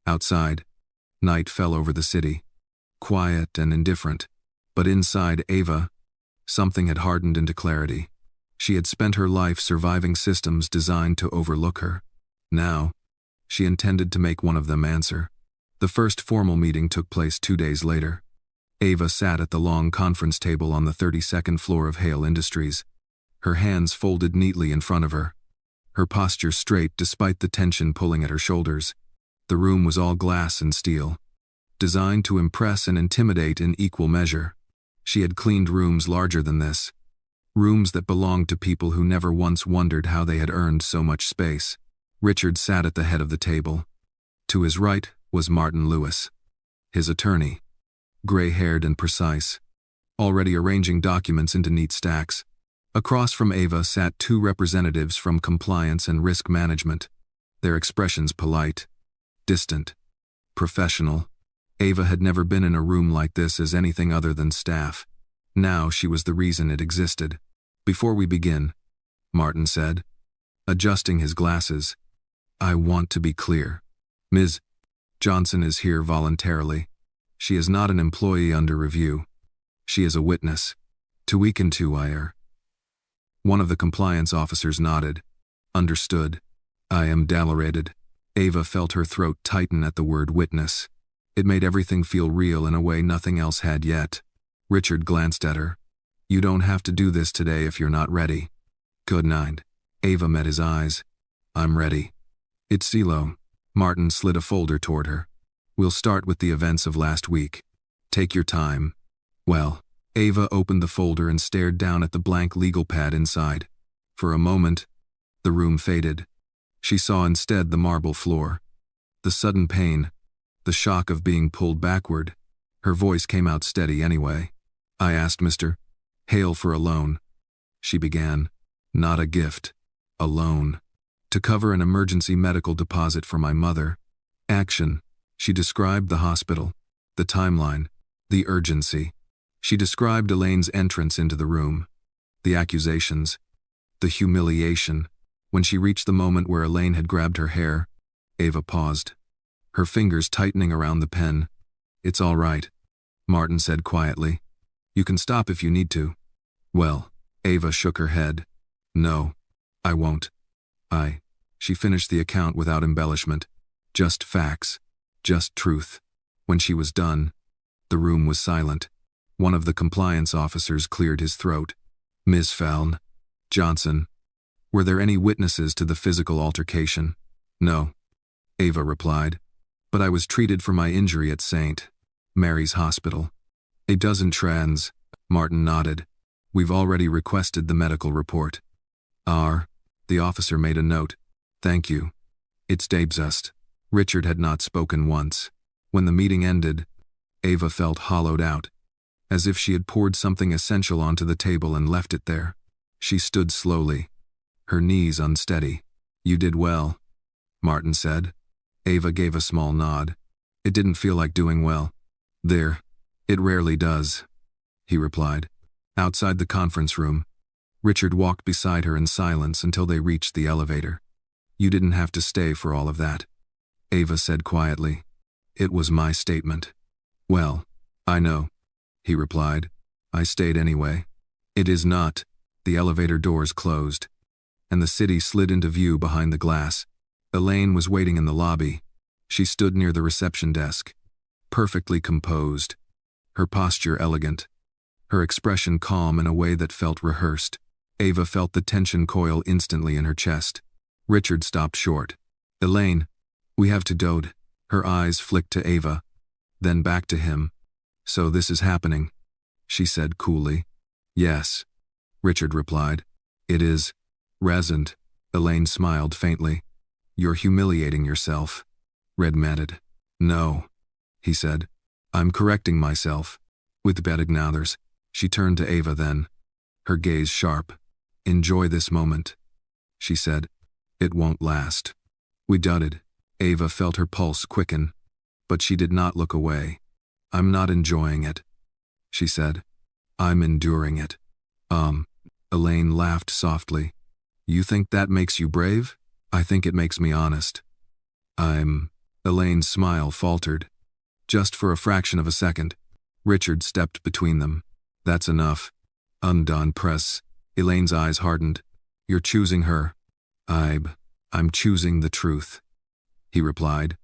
Outside, night fell over the city, quiet and indifferent. But inside Ava, something had hardened into clarity. She had spent her life surviving systems designed to overlook her. Now, she intended to make one of them answer. The first formal meeting took place 2 days later. Ava sat at the long conference table on the 32nd floor of Hale Industries, her hands folded neatly in front of her, her posture straight despite the tension pulling at her shoulders. The room was all glass and steel, designed to impress and intimidate in equal measure. She had cleaned rooms larger than this, rooms that belonged to people who never once wondered how they had earned so much space. Richard sat at the head of the table. To his right was Martin Lewis, his attorney, gray-haired and precise, already arranging documents into neat stacks. Across from Ava sat 2 representatives from compliance and risk management, their expressions polite, distant, professional. Ava had never been in a room like this as anything other than staff. Now she was the reason it existed. "Before we begin," Martin said, adjusting his glasses, "I want to be clear. Ms. Johnson is here voluntarily. She is not an employee under review. She is a witness. To weaken to ire." One of the compliance officers nodded. "Understood. I am deliberated." Ava felt her throat tighten at the word witness. It made everything feel real in a way nothing else had yet. Richard glanced at her. "You don't have to do this today if you're not ready." "Good night." Ava met his eyes. "I'm ready." "It's CeeLo." Martin slid a folder toward her. "We'll start with the events of last week. Take your time." "Well." Ava opened the folder and stared down at the blank legal pad inside. For a moment, the room faded. She saw instead the marble floor. The sudden pain, the shock of being pulled backward. Her voice came out steady anyway. "I asked Mr. Hale for a loan," she began. "Not a gift. A loan. To cover an emergency medical deposit for my mother." Action. She described the hospital, the timeline, the urgency. She described Elaine's entrance into the room, the accusations, the humiliation. When she reached the moment where Elaine had grabbed her hair, Ava paused, her fingers tightening around the pen. "It's all right," Martin said quietly. "You can stop if you need to." "Well," Ava shook her head. "No, I won't. She finished the account without embellishment. Just facts. Just truth. When she was done, the room was silent. One of the compliance officers cleared his throat. "Ms. Faln Johnson, were there any witnesses to the physical altercation?" "No," Ava replied. "But I was treated for my injury at St. Mary's Hospital." "A dozen trans," Martin nodded. "We've already requested the medical report." The officer made a note. "Thank you. It's Dabesust." Richard had not spoken once. When the meeting ended, Ava felt hollowed out, as if she had poured something essential onto the table and left it there. She stood slowly, her knees unsteady. "You did well," Martin said. Ava gave a small nod. "It didn't feel like doing well." It rarely does," he replied. Outside the conference room, Richard walked beside her in silence until they reached the elevator. "You didn't have to stay for all of that," Ava said quietly. "It was my statement." "Well, I know," he replied. "I stayed anyway." "It is not." The elevator doors closed, and the city slid into view behind the glass. Elaine was waiting in the lobby. She stood near the reception desk, perfectly composed, her posture elegant, her expression calm in a way that felt rehearsed. Ava felt the tension coil instantly in her chest. Richard stopped short. "Elaine, we have to dode." Her eyes flicked to Ava, then back to him. "So this is happening," she said coolly. "Yes," Richard replied. "It is." "Resent," Elaine smiled faintly. "You're humiliating yourself," Red matted. "No," he said. "I'm correcting myself." With Bedignauthers, she turned to Ava then, her gaze sharp. "Enjoy this moment," she said. "It won't last." We dudded. Ava felt her pulse quicken, but she did not look away. "I'm not enjoying it," she said. "I'm enduring it." Elaine laughed softly. "You think that makes you brave? I think it makes me honest." Elaine's smile faltered. Just for a fraction of a second. Richard stepped between them. That's enough. Undone press. Elaine's eyes hardened. You're choosing her. I'm choosing the truth, he replied.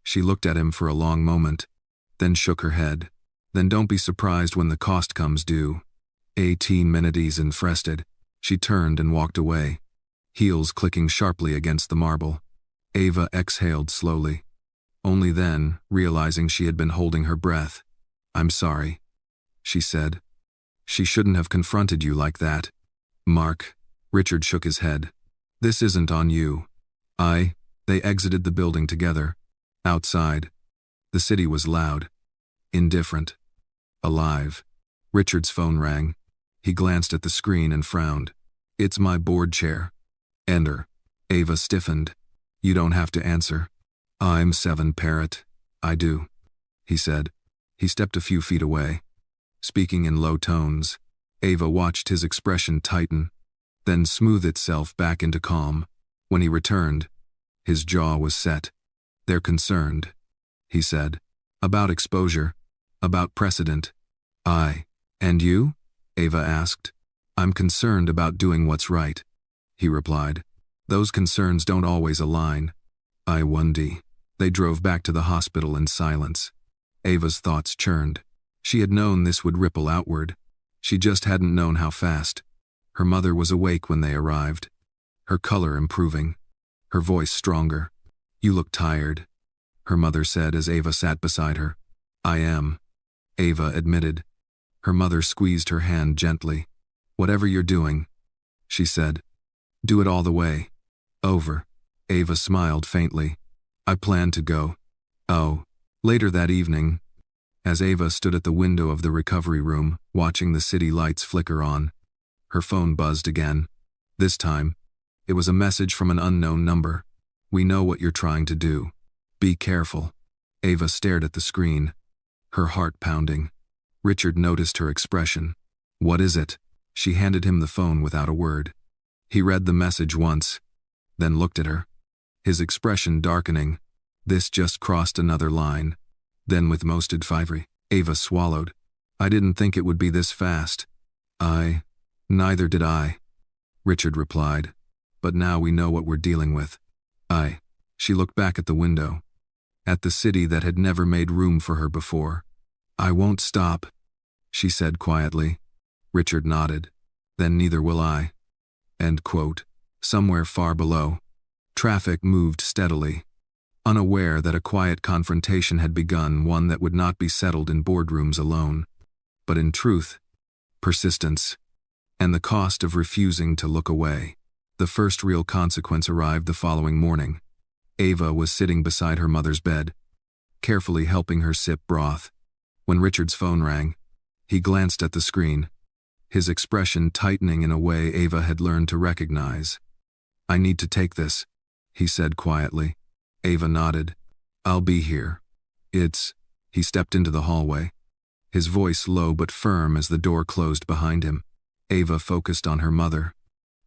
She looked at him for a long moment, then shook her head. Then don't be surprised when the cost comes due. 18 minutes in frested. She turned and walked away, heels clicking sharply against the marble. Ava exhaled slowly. Only then, realizing she had been holding her breath. I'm sorry, she said. She shouldn't have confronted you like that. Mark, Richard shook his head. This isn't on you. They exited the building together. Outside, the city was loud, indifferent, alive. Richard's phone rang. He glanced at the screen and frowned. It's my board chair. Enter. Ava stiffened. You don't have to answer. I'm 7 Parrot. I do, he said. He stepped a few feet away. Speaking in low tones, Ava watched his expression tighten, then smooth itself back into calm. When he returned, his jaw was set. They're concerned, he said. About exposure, about precedent. And you? Ava asked. I'm concerned about doing what's right, he replied. Those concerns don't always align. I wonder. They drove back to the hospital in silence. Ava's thoughts churned. She had known this would ripple outward. She just hadn't known how fast. Her mother was awake when they arrived, her color improving, her voice stronger. You look tired, her mother said as Ava sat beside her. I am, Ava admitted. Her mother squeezed her hand gently. Whatever you're doing, she said, do it all the way. Over. Ava smiled faintly. I plan to go. Oh. Later that evening, as Ava stood at the window of the recovery room, watching the city lights flicker on, her phone buzzed again. This time, it was a message from an unknown number. We know what you're trying to do. Be careful. Ava stared at the screen, her heart pounding. Richard noticed her expression. What is it? She handed him the phone without a word. He read the message once, then looked at her, his expression darkening. This just crossed another line. Then with most advisory, Ava swallowed. I didn't think it would be this fast. Neither did I, Richard replied. But now we know what we're dealing with. She looked back at the window, at the city that had never made room for her before. I won't stop, she said quietly. Richard nodded. Then neither will I. End quote. Somewhere far below, traffic moved steadily, unaware that a quiet confrontation had begun, one that would not be settled in boardrooms alone, but in truth, persistence, and the cost of refusing to look away. The first real consequence arrived the following morning. Ava was sitting beside her mother's bed, carefully helping her sip broth. When Richard's phone rang, he glanced at the screen, his expression tightening in a way Ava had learned to recognize. I need to take this, he said quietly. Ava nodded. I'll be here. He stepped into the hallway, his voice low but firm as the door closed behind him. Ava focused on her mother,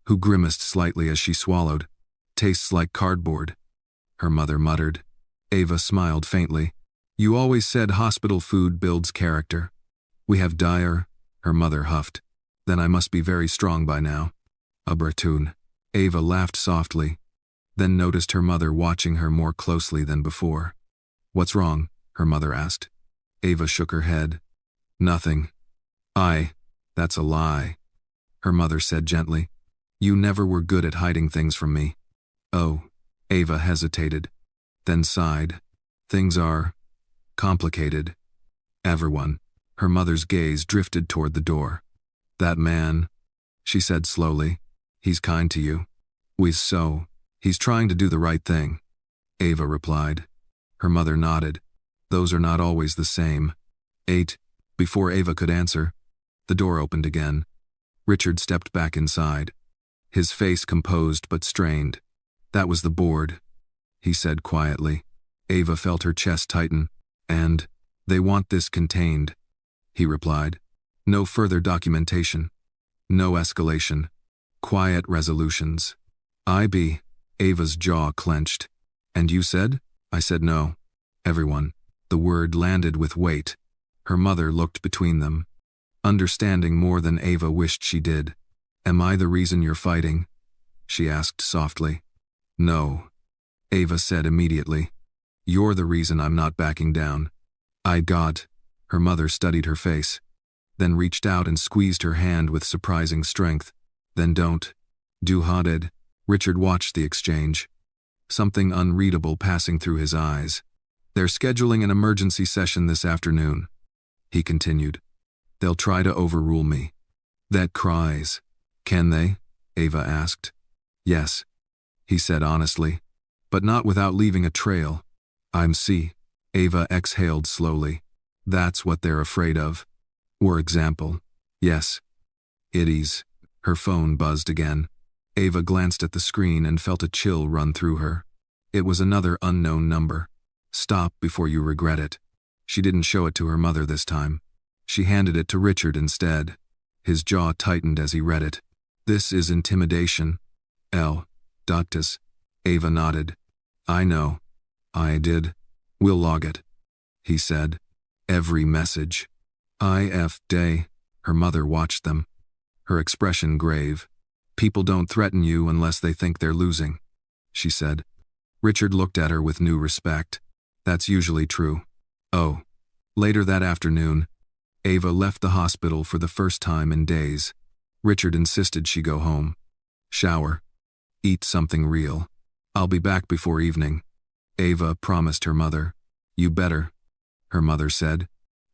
who grimaced slightly as she swallowed. Tastes like cardboard, her mother muttered. Ava smiled faintly. You always said hospital food builds character. We have dire, her mother huffed. Then I must be very strong by now. A Bertoon. Ava laughed softly, then noticed her mother watching her more closely than before. What's wrong? Her mother asked. Ava shook her head. Nothing. That's a lie, her mother said gently. You never were good at hiding things from me. Oh, Ava hesitated, then sighed. Things are complicated. Everyone. Her mother's gaze drifted toward the door. That man, she said slowly. He's kind to you. He's trying to do the right thing, Ava replied. Her mother nodded. Those are not always the same. Before Ava could answer, the door opened again. Richard stepped back inside, his face composed but strained. That was the board, he said quietly. Ava felt her chest tighten. And they want this contained, he replied. No further documentation. No escalation. Quiet resolutions. Ava's jaw clenched. And you said? I said no, Everyone. The word landed with weight. Her mother looked between them, understanding more than Ava wished she did. Am I the reason you're fighting? She asked softly. No, Ava said immediately. You're the reason I'm not backing down. I got. Her mother studied her face, then reached out and squeezed her hand with surprising strength. Then don't. Do haunted. Richard watched the exchange, something unreadable passing through his eyes. They're scheduling an emergency session this afternoon, he continued. They'll try to overrule me. That cries. Can they? Ava asked. Yes, he said honestly, but not without leaving a trail. I'm see. Ava exhaled slowly. That's what they're afraid of. For example. Yes. It is. Her phone buzzed again. Ava glanced at the screen and felt a chill run through her. It was another unknown number. Stop before you regret it. She didn't show it to her mother this time. She handed it to Richard instead. His jaw tightened as he read it. This is intimidation. L. Doctus. Ava nodded. I know. I did. We'll log it, he said. Every message. IF day. Her mother watched them, her expression grave. People don't threaten you unless they think they're losing, she said. Richard looked at her with new respect. That's usually true. Oh. Later that afternoon, Ava left the hospital for the first time in days. Richard insisted she go home. Shower. Eat something real. I'll be back before evening. Ava promised her mother. You better, her mother said.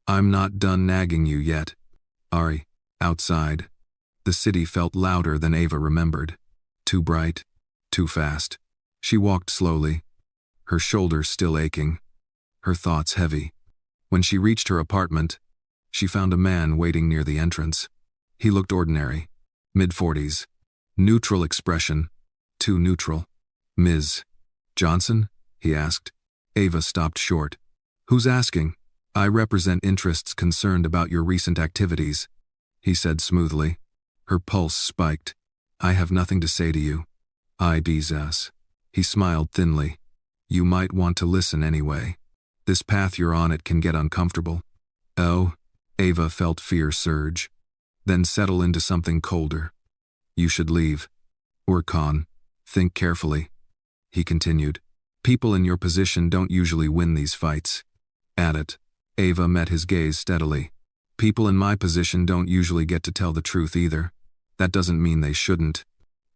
I'm not done nagging you yet. Ari. Outside. The city felt louder than Ava remembered. Too bright. Too fast. She walked slowly, her shoulders still aching, her thoughts heavy. When she reached her apartment, she found a man waiting near the entrance. He looked ordinary, mid-40s. Neutral expression. Too neutral. Ms. Johnson? He asked. Ava stopped short. Who's asking? I represent interests concerned about your recent activities, he said smoothly. Her pulse spiked. I have nothing to say to you. I bezas. He smiled thinly. You might want to listen anyway. This path you're on it can get uncomfortable. Oh, Ava felt fear surge, then settle into something colder. You should leave. Urkan, think carefully, he continued. People in your position don't usually win these fights. At it. Ava met his gaze steadily. People in my position don't usually get to tell the truth either. That doesn't mean they shouldn't.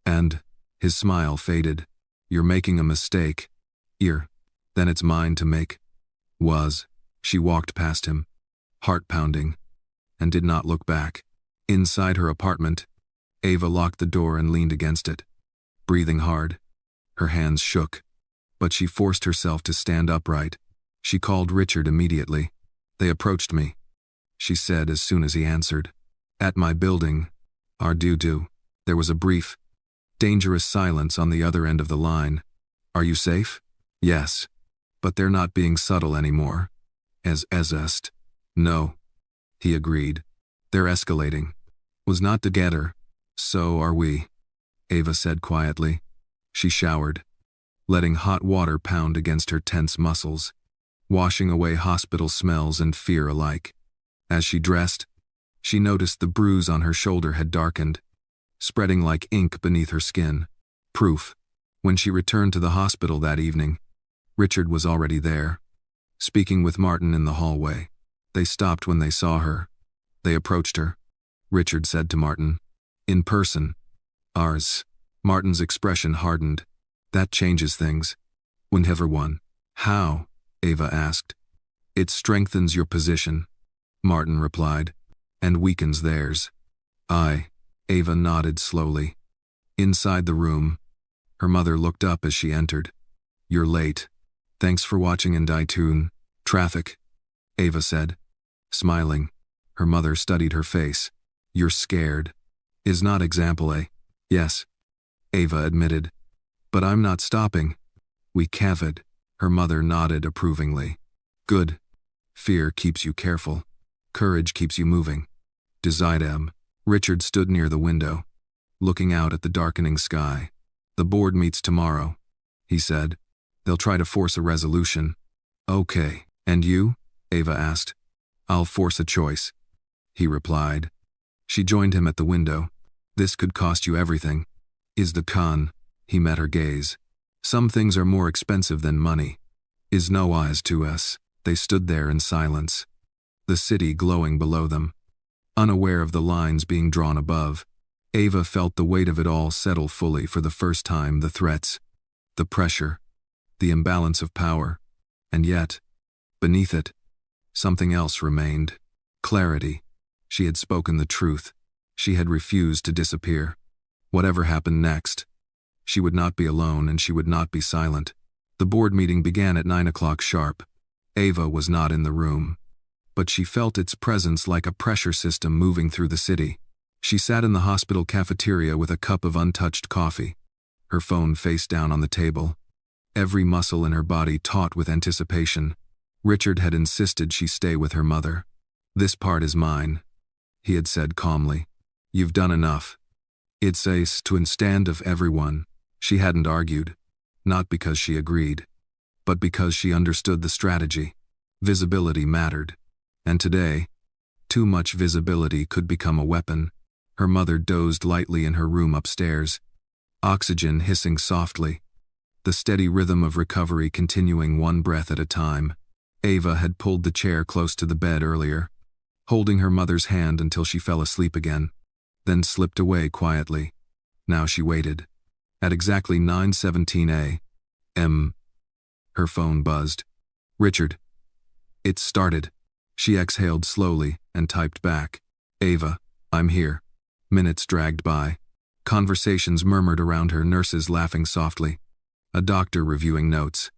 And, his smile faded. You're making a mistake. Then it's mine to make. She walked past him, heart pounding, and did not look back. Inside her apartment, Ava locked the door and leaned against it, breathing hard. Her hands shook, but she forced herself to stand upright. She called Richard immediately. They approached me, she said as soon as he answered. At my building, Ardudu. There was a brief, dangerous silence on the other end of the line. Are you safe? Yes. But they're not being subtle anymore. Est. No. He agreed. They're escalating. Was not together. So are we. Ava said quietly. She showered, letting hot water pound against her tense muscles, washing away hospital smells and fear alike. As she dressed, she noticed the bruise on her shoulder had darkened, spreading like ink beneath her skin. Proof. When she returned to the hospital that evening, Richard was already there, speaking with Martin in the hallway. They stopped when they saw her. They approached her. Richard said to Martin, in person. Ours. Martin's expression hardened. That changes things. Whenever one. How? Ava asked. It strengthens your position, Martin replied, and weakens theirs. Ava nodded slowly. Inside the room, her mother looked up as she entered. You're late. Thanks for watching and iTunes. Traffic, Ava said, smiling. Her mother studied her face. You're scared. Is not example A. Yes, Ava admitted. But I'm not stopping. We cavid. Her mother nodded approvingly. Good. Fear keeps you careful. Courage keeps you moving. Decidem. Richard stood near the window, looking out at the darkening sky. The board meets tomorrow, he said. They'll try to force a resolution. Okay, and you? Ava asked. I'll force a choice, he replied. She joined him at the window. This could cost you everything. Is the con? He met her gaze. Some things are more expensive than money. Is no eyes to us. They stood there in silence, the city glowing below them. Unaware of the lines being drawn above, Ava felt the weight of it all settle fully for the first time, the threats, the pressure, the imbalance of power, and yet, beneath it, something else remained. Clarity. She had spoken the truth. She had refused to disappear. Whatever happened next, she would not be alone and she would not be silent. The board meeting began at 9 o'clock sharp. Ava was not in the room, but she felt its presence like a pressure system moving through the city. She sat in the hospital cafeteria with a cup of untouched coffee, her phone face down on the table, every muscle in her body taut with anticipation. Richard had insisted she stay with her mother. This part is mine, he had said calmly. You've done enough. It's ace to stand of everyone. She hadn't argued, not because she agreed, but because she understood the strategy. Visibility mattered. And today, too much visibility could become a weapon. Her mother dozed lightly in her room upstairs, oxygen hissing softly, the steady rhythm of recovery continuing one breath at a time. Ava had pulled the chair close to the bed earlier, holding her mother's hand until she fell asleep again, then slipped away quietly. Now she waited. At exactly 9:17 a.m., her phone buzzed. Richard. It started. She exhaled slowly and typed back. Ava, I'm here. Minutes dragged by. Conversations murmured around her, nurses laughing softly, a doctor reviewing notes,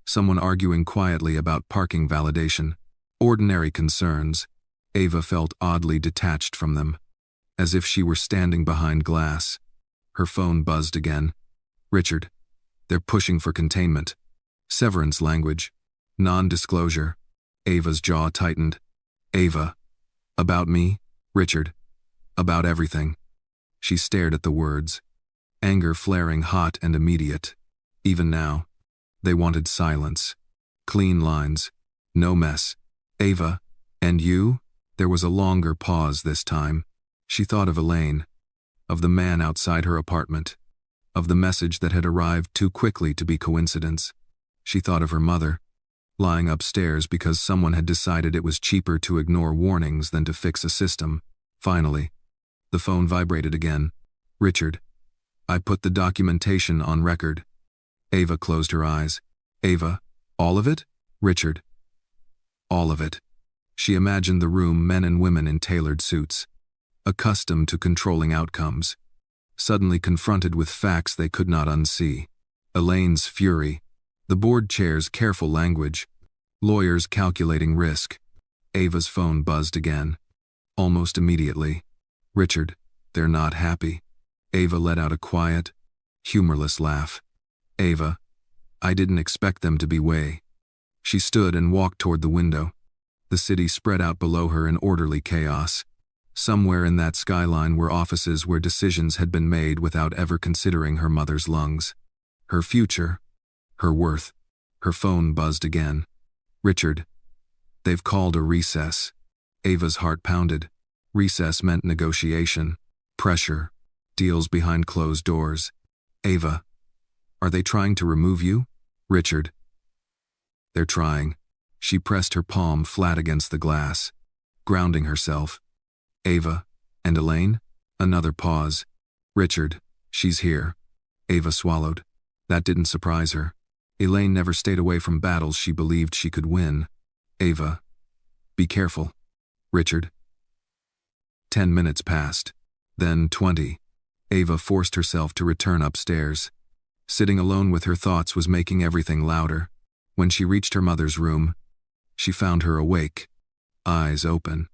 someone arguing quietly about parking validation. Ordinary concerns. Ava felt oddly detached from them, as if she were standing behind glass. Her phone buzzed again. Richard. They're pushing for containment. Severance language. Non-disclosure. Ava's jaw tightened. Ava. About me? Richard. About everything. She stared at the words, anger flaring hot and immediate. Even now, they wanted silence. Clean lines. No mess. Ava. And you? There was a longer pause this time. She thought of Elaine, of the man outside her apartment, of the message that had arrived too quickly to be coincidence. She thought of her mother, lying upstairs because someone had decided it was cheaper to ignore warnings than to fix a system. Finally, the phone vibrated again. Richard. I put the documentation on record. Ava closed her eyes. Ava. All of it? Richard. All of it. She imagined the room, men and women in tailored suits, accustomed to controlling outcomes, suddenly confronted with facts they could not unsee. Elaine's fury, the board chair's careful language, lawyers calculating risk. Ava's phone buzzed again. Almost immediately. Richard, they're not happy. Ava let out a quiet, humorless laugh. Ava, I didn't expect them to be way. She stood and walked toward the window. The city spread out below her in orderly chaos. Somewhere in that skyline were offices where decisions had been made without ever considering her mother's lungs, her future, her worth. Her phone buzzed again. Richard. They've called a recess. Ava's heart pounded. Recess meant negotiation, pressure, deals behind closed doors. Ava. Are they trying to remove you? Richard. They're trying. She pressed her palm flat against the glass, grounding herself. Ava. And Elaine? Another pause. Richard. She's here. Ava swallowed. That didn't surprise her. Elaine never stayed away from battles she believed she could win. Ava. Be careful. Richard. 10 minutes passed. Then 20. Ava forced herself to return upstairs. Sitting alone with her thoughts was making everything louder. When she reached her mother's room, she found her awake, eyes open,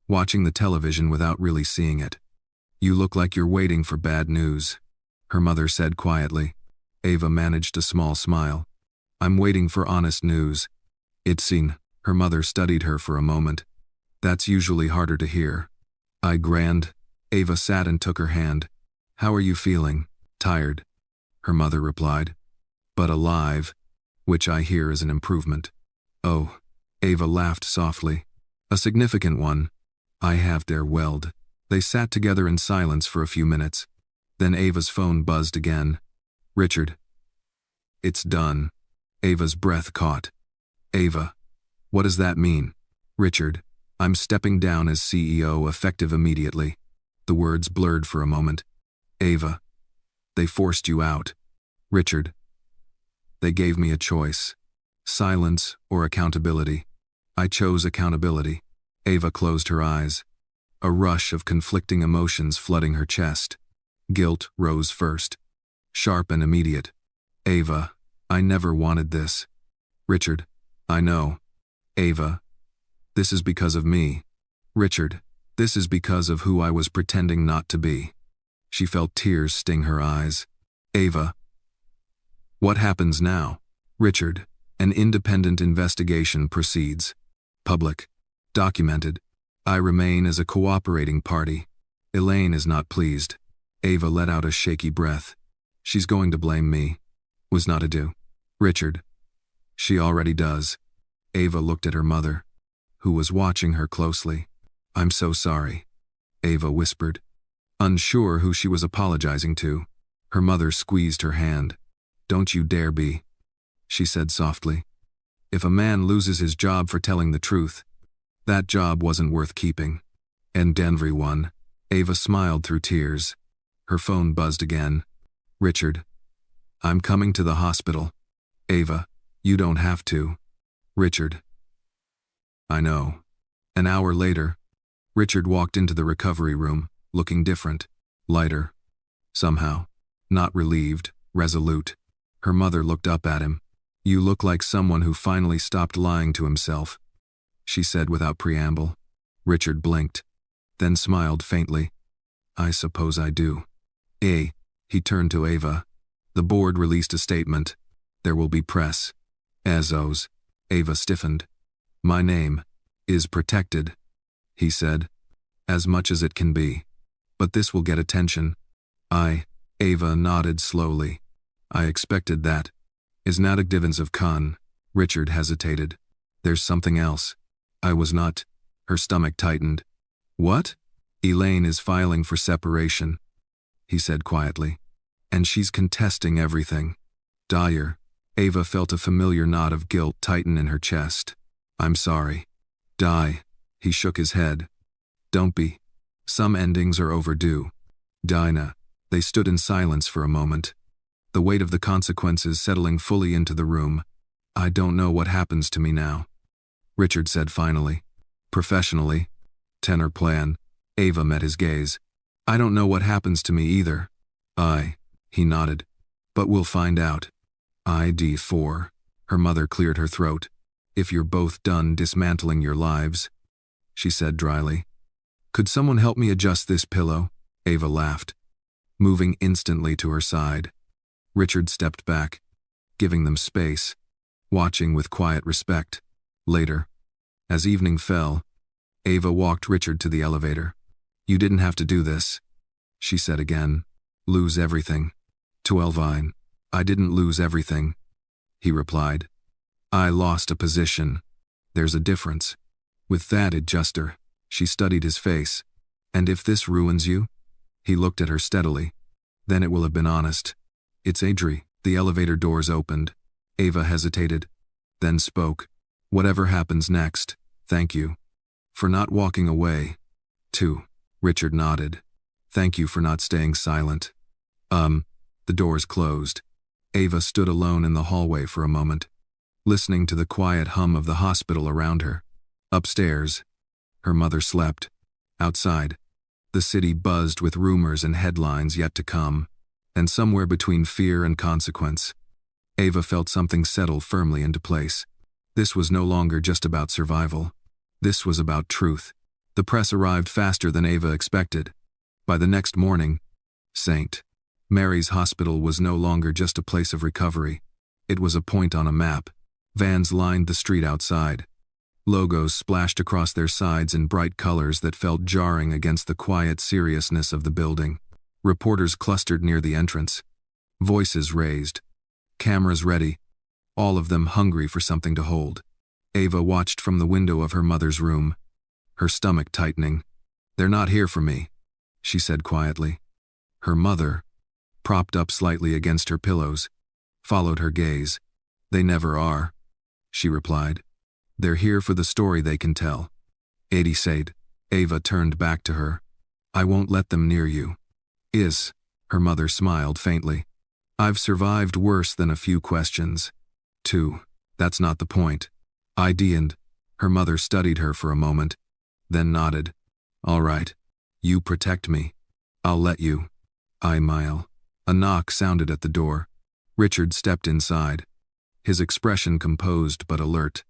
watching the television without really seeing it. You look like you're waiting for bad news, her mother said quietly. Ava managed a small smile. I'm waiting for honest news. It's seen. Her mother studied her for a moment. That's usually harder to hear. I grand. Ava sat and took her hand. How are you feeling? Tired, her mother replied. But alive, which I hear is an improvement. Oh, Ava laughed softly. A significant one. I have der Weld. They sat together in silence for a few minutes. Then Ava's phone buzzed again. Richard. It's done. Ava's breath caught. Ava. What does that mean? Richard. I'm stepping down as CEO effective immediately. The words blurred for a moment. Ava. They forced you out. Richard. They gave me a choice. Silence or accountability. I chose accountability. Ava closed her eyes. A rush of conflicting emotions flooding her chest. Guilt rose first. Sharp and immediate. Ava, I never wanted this. Richard, I know. Ava, this is because of me. Richard, this is because of who I was pretending not to be. She felt tears sting her eyes. Ava. What happens now? Richard, an independent investigation proceeds. Public. Documented. I remain as a cooperating party. Elaine is not pleased. Ava let out a shaky breath. She's going to blame me. Was not ado. Richard. She already does. Ava looked at her mother, who was watching her closely. I'm so sorry. Ava whispered. Unsure who she was apologizing to, her mother squeezed her hand. Don't you dare be, she said softly. If a man loses his job for telling the truth, that job wasn't worth keeping. And everyone. Ava smiled through tears. Her phone buzzed again. Richard. I'm coming to the hospital. Ava, you don't have to. Richard. I know. An hour later, Richard walked into the recovery room, looking different, lighter. Somehow. Not relieved, resolute. Her mother looked up at him. You look like someone who finally stopped lying to himself, she said without preamble. Richard blinked, then smiled faintly. I suppose I do. He turned to Ava. The board released a statement. There will be press. Azos. Ava stiffened. My name is protected, he said. As much as it can be. But this will get attention. Ava nodded slowly. I expected that. Is not divins of Khan. Richard hesitated. There's something else. I was not. Her stomach tightened. What? Elaine is filing for separation, he said quietly. And she's contesting everything. Dyer. Ava felt a familiar knot of guilt tighten in her chest. I'm sorry. He shook his head. Don't be. Some endings are overdue. Dinah. They stood in silence for a moment. The weight of the consequences settling fully into the room. I don't know what happens to me now, Richard said finally. Professionally. Tenor plan. Ava met his gaze. I don't know what happens to me either. He nodded. But we'll find out. ID4. Her mother cleared her throat. If you're both done dismantling your lives, she said dryly. Could someone help me adjust this pillow? Ava laughed, moving instantly to her side. Richard stepped back, giving them space, watching with quiet respect. Later, as evening fell, Ava walked Richard to the elevator. You didn't have to do this, she said again. Lose everything. To Elvine. I didn't lose everything, he replied. I lost a position. There's a difference. With that adjuster, she studied his face. And if this ruins you? He looked at her steadily. Then it will have been honest. It's Adri. The elevator doors opened. Ava hesitated, then spoke. Whatever happens next, thank you. For not walking away. Too. Richard nodded. Thank you for not staying silent. The doors closed. Ava stood alone in the hallway for a moment, listening to the quiet hum of the hospital around her. Upstairs, her mother slept. Outside, the city buzzed with rumors and headlines yet to come, and somewhere between fear and consequence, Ava felt something settle firmly into place. This was no longer just about survival. This was about truth. The press arrived faster than Ava expected. By the next morning, St. Mary's Hospital was no longer just a place of recovery. It was a point on a map. Vans lined the street outside. Logos splashed across their sides in bright colors that felt jarring against the quiet seriousness of the building. Reporters clustered near the entrance. Voices raised. Cameras ready. All of them hungry for something to hold. Ava watched from the window of her mother's room, her stomach tightening. "They're not here for me," she said quietly. Her mother, propped up slightly against her pillows, followed her gaze. "They never are," she replied. "They're here for the story they can tell." Adi said. Ava turned back to her. "I won't let them near you." Her mother smiled faintly. "I've survived worse than a few questions. 2. That's not the point." And her mother studied her for a moment, then nodded. "All right. You protect me. I'll let you." Mile. A knock sounded at the door. Richard stepped inside, his expression composed but alert.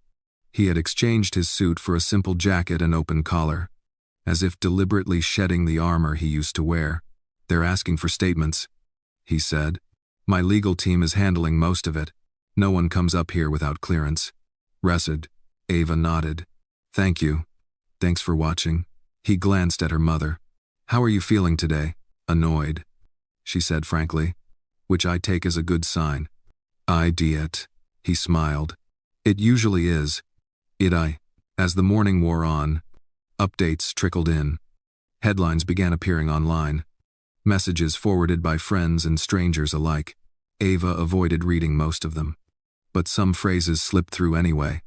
He had exchanged his suit for a simple jacket and open collar, as if deliberately shedding the armor he used to wear. "They're asking for statements," he said. "My legal team is handling most of it. No one comes up here without clearance." Rested. Ava nodded. "Thank you. Thanks for watching." He glanced at her mother. "How are you feeling today?" "Annoyed," she said frankly, "which I take as a good sign." "It," he smiled. "It usually is." As the morning wore on, updates trickled in. Headlines began appearing online. Messages forwarded by friends and strangers alike. Ava avoided reading most of them, but some phrases slipped through anyway.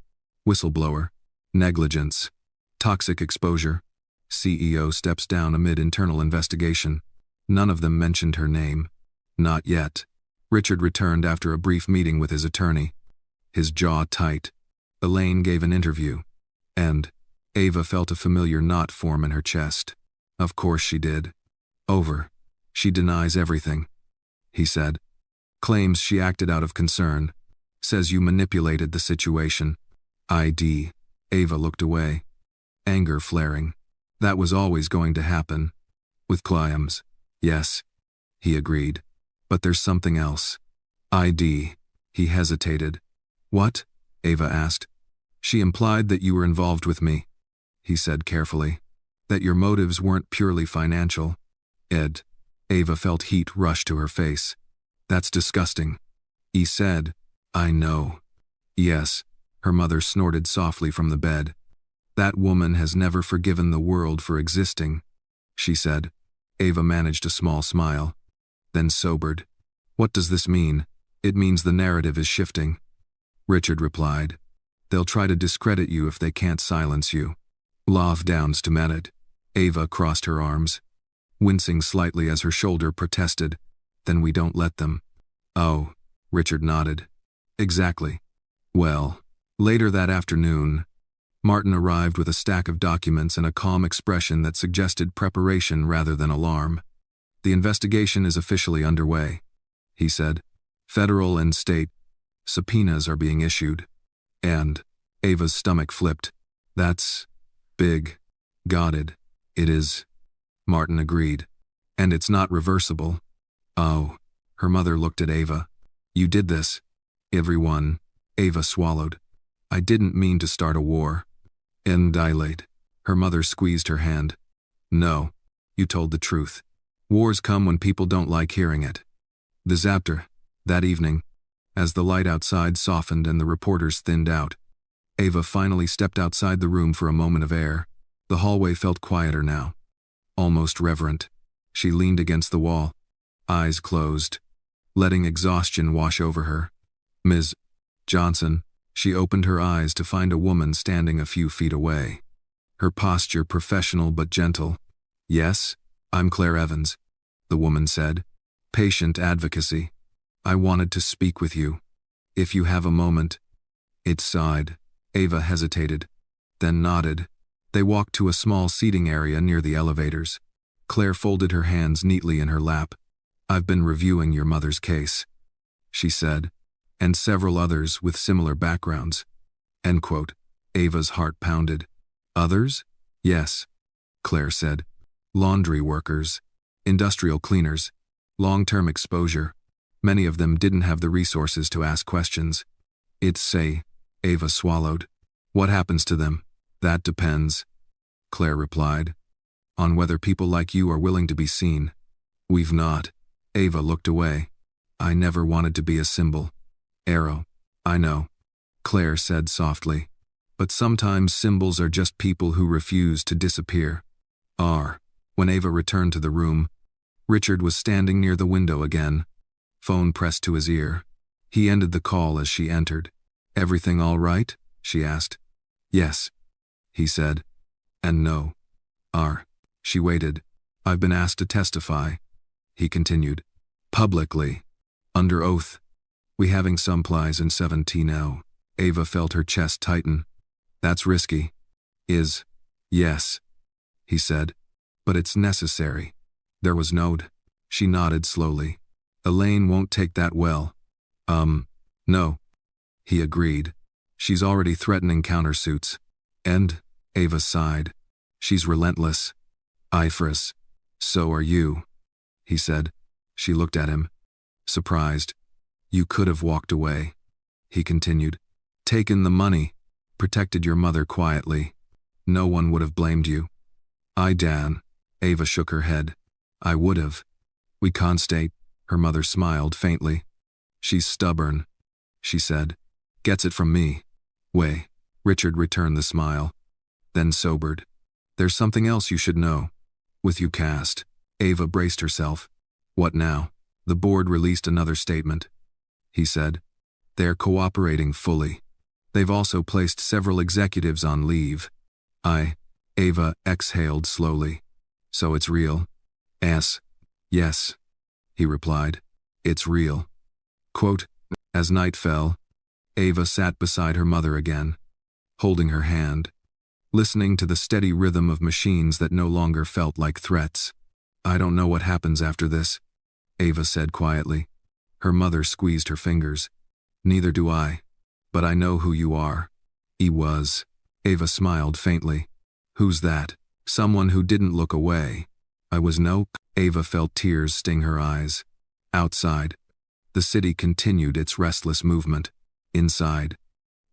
Whistleblower, negligence, toxic exposure, CEO steps down amid internal investigation. None of them mentioned her name. Not yet. Richard returned after a brief meeting with his attorney, his jaw tight. Elaine gave an interview, and Ava felt a familiar knot form in her chest. Of course she did. Over. "She denies everything," he said. "Claims she acted out of concern. Says you manipulated the situation." Ava looked away, anger flaring. That was always going to happen. With claims. "Yes," he agreed. "But there's something else." He hesitated. "What?" Ava asked. "She implied that you were involved with me," he said carefully. "That your motives weren't purely financial." Ava felt heat rush to her face. "That's disgusting." He said. "I know." "Yes," her mother snorted softly from the bed. "That woman has never forgiven the world for existing," she said. Ava managed a small smile, then sobered. "What does this mean?" "It means the narrative is shifting," Richard replied. "They'll try to discredit you if they can't silence you." "Love downs to merit." Ava crossed her arms, wincing slightly as her shoulder protested. "Then we don't let them." "Oh," Richard nodded. "Exactly." Well, later that afternoon, Martin arrived with a stack of documents and a calm expression that suggested preparation rather than alarm. "The investigation is officially underway," he said. "Federal and state subpoenas are being issued." And Ava's stomach flipped. "That's big." "Got it. It is," Martin agreed. "And it's not reversible." "Oh." Her mother looked at Ava. "You did this." "Everyone." Ava swallowed. "I didn't mean to start a war." And dilate. Her mother squeezed her hand. "No, you told the truth. Wars come when people don't like hearing it." The zapter. That evening, as the light outside softened and the reporters thinned out, Ava finally stepped outside the room for a moment of air. The hallway felt quieter now, almost reverent. She leaned against the wall, eyes closed, letting exhaustion wash over her. "Ms. Johnson." She opened her eyes to find a woman standing a few feet away, her posture professional but gentle. "Yes, I'm Claire Evans," the woman said. "Patient advocacy. I wanted to speak with you. If you have a moment." It sighed. Ava hesitated, then nodded. They walked to a small seating area near the elevators. Claire folded her hands neatly in her lap. "I've been reviewing your mother's case," she said, "and several others with similar backgrounds." End quote. Ava's heart pounded. "Others?" "Yes," Claire said. "Laundry workers, industrial cleaners, long-term exposure. Many of them didn't have the resources to ask questions." Ava swallowed. "What happens to them?" "That depends," Claire replied, "on whether people like you are willing to be seen." "We've not." Ava looked away. "I never wanted to be a symbol." "Arrow." "I know," Claire said softly. But sometimes symbols are just people who refuse to disappear. When Ava returned to the room, Richard was standing near the window again, phone pressed to his ear. He ended the call as she entered. "Everything all right?" she asked. "Yes," he said. "And no." She waited. "I've been asked to testify," he continued. "Publicly. Under oath. We having some plies in 17 Ava felt her chest tighten. "That's risky." "Yes," he said. "But it's necessary." There was node. She nodded slowly. "Elaine won't take that well." No," he agreed. "She's already threatening countersuits." "And?" Ava sighed. "She's relentless. Ifrous. So are you," he said. She looked at him, surprised. "You could have walked away," he continued. "Taken the money, protected your mother quietly. No one would have blamed you." Dan." Ava shook her head. "I would have. We can't stay." Her mother smiled faintly. "She's stubborn," she said. "Gets it from me." "Way." Richard returned the smile, then sobered. "There's something else you should know. With you cast." Ava braced herself. "What now?" The board released another statement. He said, "They're cooperating fully. They've also placed several executives on leave." Ava exhaled slowly. "So it's real?" Yes, he replied. "It's real." Quote, as night fell, Ava sat beside her mother again, holding her hand, listening to the steady rhythm of machines that no longer felt like threats. "I don't know what happens after this," Ava said quietly. Her mother squeezed her fingers. "Neither do I. But I know who you are." "He was." Ava smiled faintly. "Who's that?" "Someone who didn't look away." "I was no." Ava felt tears sting her eyes. Outside, the city continued its restless movement. Inside,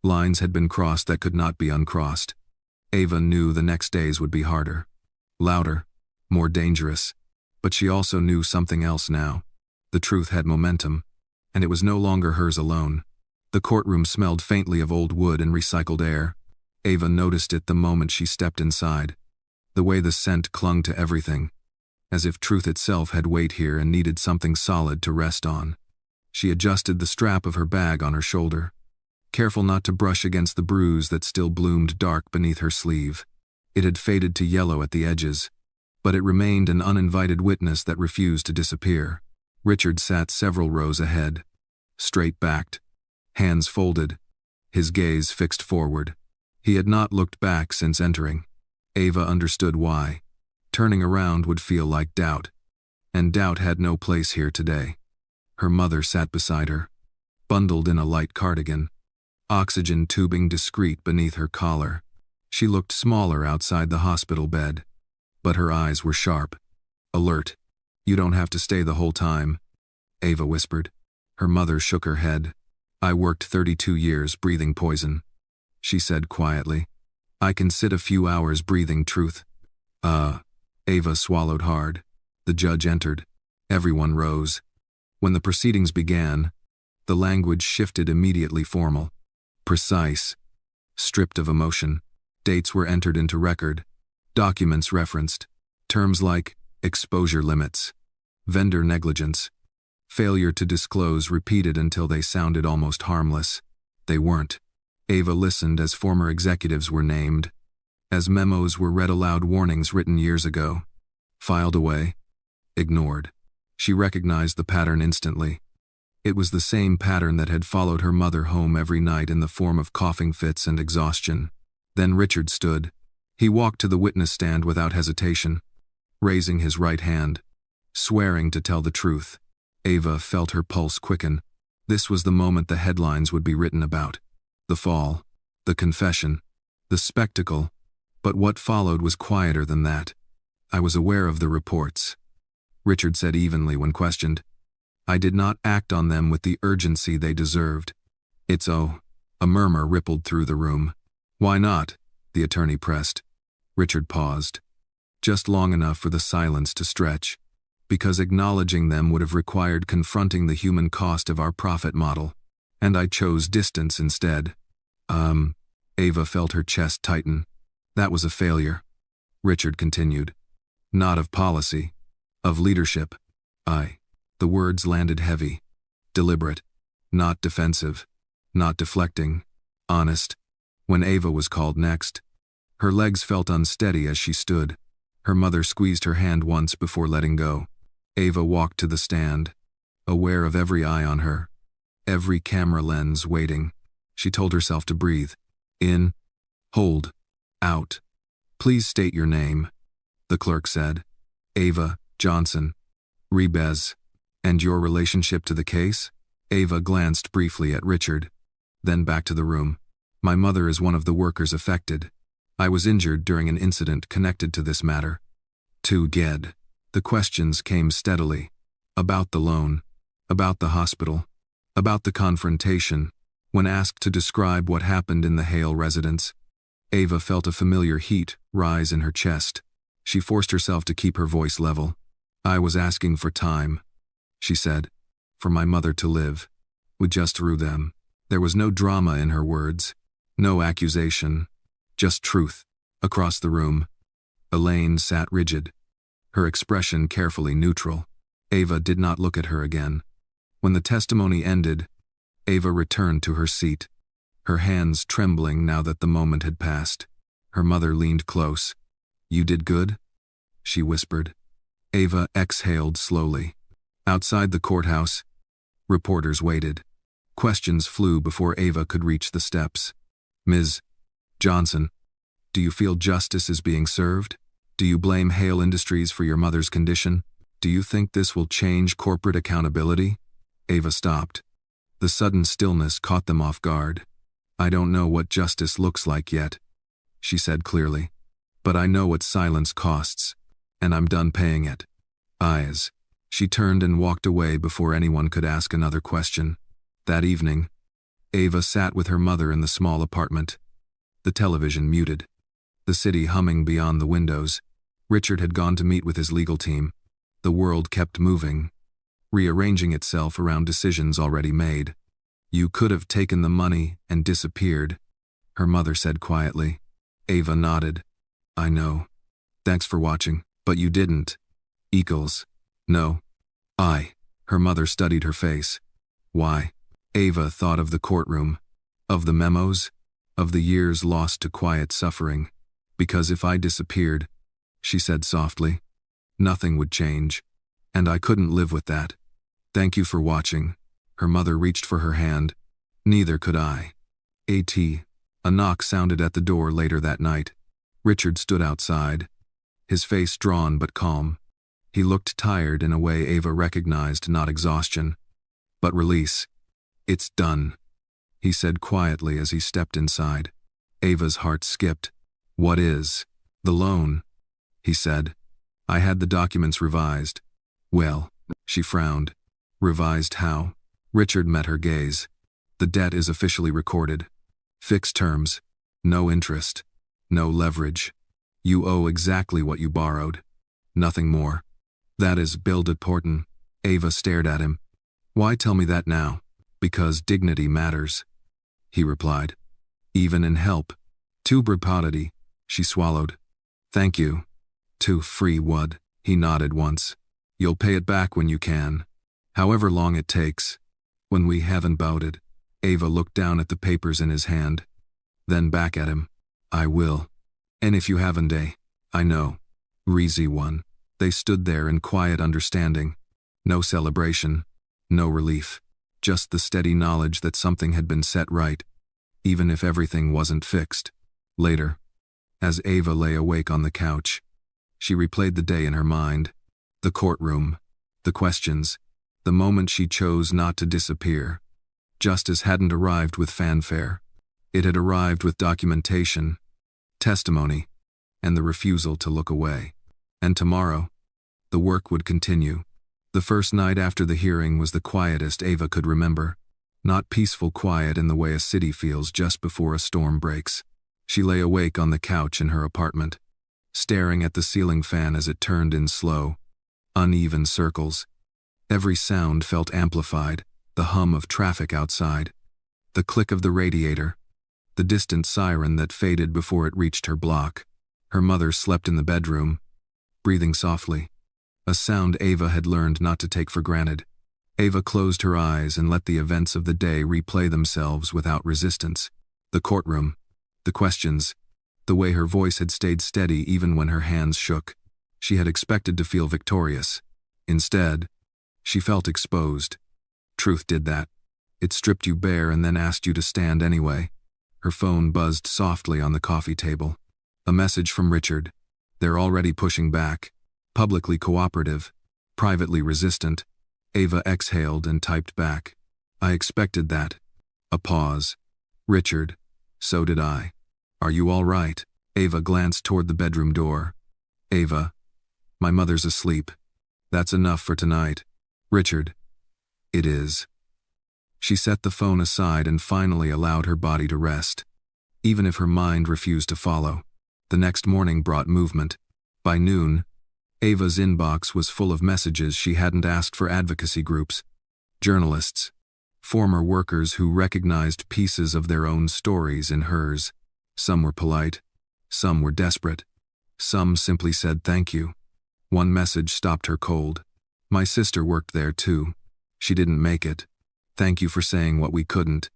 lines had been crossed that could not be uncrossed. Ava knew the next days would be harder, louder, more dangerous. But she also knew something else now. The truth had momentum, and it was no longer hers alone. The courtroom smelled faintly of old wood and recycled air. Ava noticed it the moment she stepped inside. The way the scent clung to everything, as if truth itself had weight here and needed something solid to rest on. She adjusted the strap of her bag on her shoulder, careful not to brush against the bruise that still bloomed dark beneath her sleeve. It had faded to yellow at the edges, but it remained an uninvited witness that refused to disappear. Richard sat several rows ahead, straight-backed, hands folded, his gaze fixed forward. He had not looked back since entering. Ava understood why. Turning around would feel like doubt, and doubt had no place here today. Her mother sat beside her, bundled in a light cardigan, oxygen tubing discreet beneath her collar. She looked smaller outside the hospital bed, but her eyes were sharp, alert. "You don't have to stay the whole time," Ava whispered. Her mother shook her head. "I worked 32 years breathing poison," she said quietly. "I can sit a few hours breathing truth." Ava swallowed hard. The judge entered. Everyone rose. When the proceedings began, the language shifted immediately formal, precise, stripped of emotion. Dates were entered into record, documents referenced, terms like exposure limits, vendor negligence, failure to disclose repeated until they sounded almost harmless. They weren't. Ava listened as former executives were named, as memos were read aloud, warnings written years ago, filed away, ignored. She recognized the pattern instantly. It was the same pattern that had followed her mother home every night in the form of coughing fits and exhaustion. Then Richard stood. He walked to the witness stand without hesitation, raising his right hand, swearing to tell the truth. Ava felt her pulse quicken. This was the moment the headlines would be written about. The fall, the confession, the spectacle. But what followed was quieter than that. "I was aware of the reports," Richard said evenly when questioned. "I did not act on them with the urgency they deserved." A murmur rippled through the room. "Why not?" the attorney pressed. Richard paused, just long enough for the silence to stretch. "Because acknowledging them would have required confronting the human cost of our profit model, and I chose distance instead." Ava felt her chest tighten. That was a failure. Richard continued. Not of policy. Of leadership. The words landed heavy. Deliberate. Not defensive. Not deflecting. Honest. When Ava was called next, her legs felt unsteady as she stood. Her mother squeezed her hand once before letting go. Ava walked to the stand, aware of every eye on her, every camera lens waiting. She told herself to breathe. In. Hold. Out. Please state your name, the clerk said. Ava Johnson. Rebez. And your relationship to the case? Ava glanced briefly at Richard, then back to the room. My mother is one of the workers affected. I was injured during an incident connected to this matter. To Ged. The questions came steadily. About the loan. About the hospital. About the confrontation. When asked to describe what happened in the Hale residence, Ava felt a familiar heat rise in her chest. She forced herself to keep her voice level. I was asking for time, she said. For my mother to live. We just threw them. There was no drama in her words. No accusation. Just truth. Across the room, Elaine sat rigid, her expression carefully neutral. Ava did not look at her again. When the testimony ended, Ava returned to her seat, her hands trembling now that the moment had passed. Her mother leaned close. You did good? She whispered. Ava exhaled slowly. Outside the courthouse, reporters waited. Questions flew before Ava could reach the steps. Ms. Johnson, do you feel justice is being served? Do you blame Hale Industries for your mother's condition? Do you think this will change corporate accountability? Ava stopped. The sudden stillness caught them off guard. I don't know what justice looks like yet, she said clearly. But I know what silence costs, and I'm done paying it. Eyes. She turned and walked away before anyone could ask another question. That evening, Ava sat with her mother in the small apartment. The television muted. The city humming beyond the windows. Richard had gone to meet with his legal team. The world kept moving, rearranging itself around decisions already made. You could have taken the money and disappeared, her mother said quietly. Ava nodded. I know. Thanks for watching, but you didn't. Equals. No. Her mother studied her face. Why? Ava thought of the courtroom, of the memos, of the years lost to quiet suffering. Because if I disappeared, she said softly, nothing would change. And I couldn't live with that. Thank you for watching. Her mother reached for her hand. Neither could I. A knock sounded at the door later that night. Richard stood outside, his face drawn but calm. He looked tired in a way Ava recognized, not exhaustion, but release. It's done, he said quietly as he stepped inside. Ava's heart skipped. What is? The loan, he said. I had the documents revised. Well, she frowned. Revised how? Richard met her gaze. The debt is officially recorded. Fixed terms. No interest. No leverage. You owe exactly what you borrowed. Nothing more. That is bill important. Ava stared at him. Why tell me that now? Because dignity matters, he replied. Even in help. To brutality, she swallowed. Thank you. To free what? He nodded once. You'll pay it back when you can. However long it takes. When we haven't bouted. Ava looked down at the papers in his hand. Then back at him. I will. And if you haven't I know. Reezy one. They stood there in quiet understanding. No celebration. No relief. Just the steady knowledge that something had been set right, even if everything wasn't fixed. Later, as Ava lay awake on the couch, she replayed the day in her mind. The courtroom, the questions, the moment she chose not to disappear. Justice hadn't arrived with fanfare. It had arrived with documentation, testimony, and the refusal to look away. And tomorrow, the work would continue. The first night after the hearing was the quietest Ava could remember. Not peaceful quiet in the way a city feels just before a storm breaks. She lay awake on the couch in her apartment, staring at the ceiling fan as it turned in slow, uneven circles. Every sound felt amplified, the hum of traffic outside, the click of the radiator, the distant siren that faded before it reached her block. Her mother slept in the bedroom, breathing softly, a sound Ava had learned not to take for granted. Ava closed her eyes and let the events of the day replay themselves without resistance. The courtroom, the questions, the way her voice had stayed steady even when her hands shook. She had expected to feel victorious. Instead, she felt exposed. Truth did that. It stripped you bare and then asked you to stand anyway. Her phone buzzed softly on the coffee table. A message from Richard. They're already pushing back. Publicly cooperative, privately resistant. Ava exhaled and typed back. I expected that. A pause. Richard. So did I. Are you all right? Ava glanced toward the bedroom door. Ava. My mother's asleep. That's enough for tonight. Richard. It is. She set the phone aside and finally allowed her body to rest. Even if her mind refused to follow, the next morning brought movement. By noon, Ava's inbox was full of messages she hadn't asked for advocacy groups, journalists, former workers who recognized pieces of their own stories in hers. Some were polite, some were desperate, some simply said thank you. One message stopped her cold. My sister worked there too. She didn't make it. Thank you for saying what we couldn't.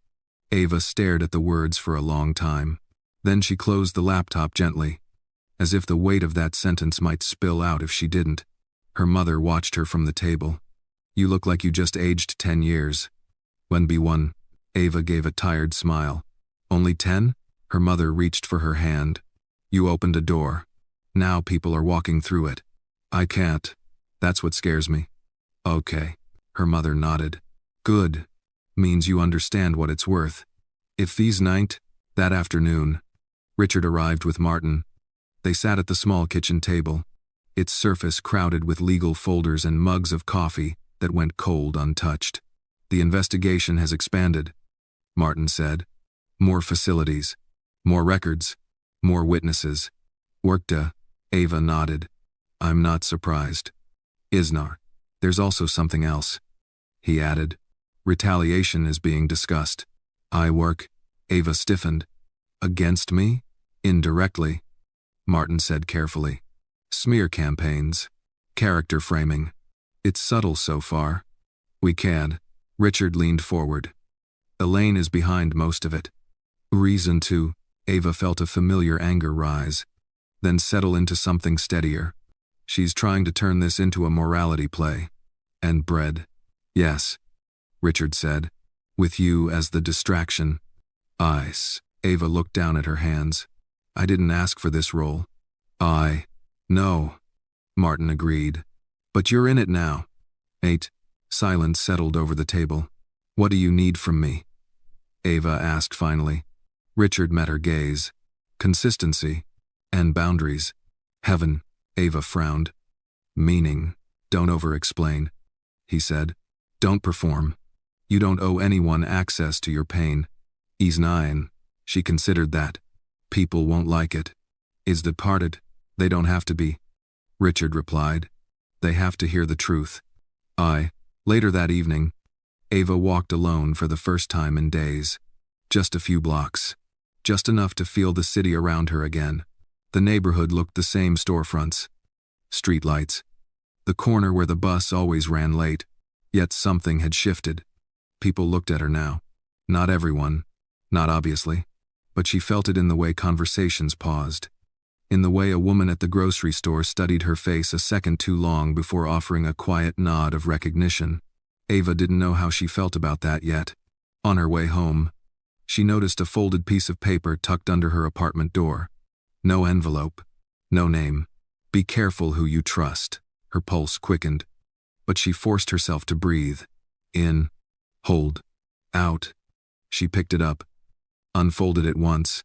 Ava stared at the words for a long time. Then she closed the laptop gently, as if the weight of that sentence might spill out if she didn't. Her mother watched her from the table. You look like you just aged 10 years. When B1, Ava gave a tired smile. Only 10? Her mother reached for her hand. You opened a door. Now people are walking through it. I can't. That's what scares me. Okay. Her mother nodded. Good. Means you understand what it's worth. If these night, that afternoon, Richard arrived with Martin. They sat at the small kitchen table, its surface crowded with legal folders and mugs of coffee that went cold untouched. The investigation has expanded, Martin said. More facilities, more records, more witnesses. Workda, Ava nodded. I'm not surprised. Isnar, there's also something else. He added. Retaliation is being discussed. I work, Ava stiffened. Against me? Indirectly, Martin said carefully. Smear campaigns. Character framing. It's subtle so far. We can. Richard leaned forward. Elaine is behind most of it. Reason to. Ava felt a familiar anger rise, then settle into something steadier. She's trying to turn this into a morality play. And bread. Yes, Richard said, with you as the distraction. Ice. Ava looked down at her hands. I didn't ask for this role. No, Martin agreed. But you're in it now. 8. Silence settled over the table. What do you need from me? Ava asked finally. Richard met her gaze. Consistency. And boundaries. Heaven. Ava frowned. Meaning. Don't over-explain, he said. Don't perform. You don't owe anyone access to your pain. He's 9. She considered that. People won't like it. Is departed. They don't have to be. Richard replied. They have to hear the truth. Later that evening, Ava walked alone for the first time in days. Just a few blocks. Just enough to feel the city around her again. The neighborhood looked the same storefronts. Streetlights. The corner where the bus always ran late. Yet something had shifted. People looked at her now. Not everyone. Not obviously. But she felt it in the way conversations paused. In the way a woman at the grocery store studied her face a second too long before offering a quiet nod of recognition. Ava didn't know how she felt about that yet. On her way home, she noticed a folded piece of paper tucked under her apartment door. No envelope. No name. Be careful who you trust. Her pulse quickened. But she forced herself to breathe. In. Hold. Out. She picked it up. Unfolded it once.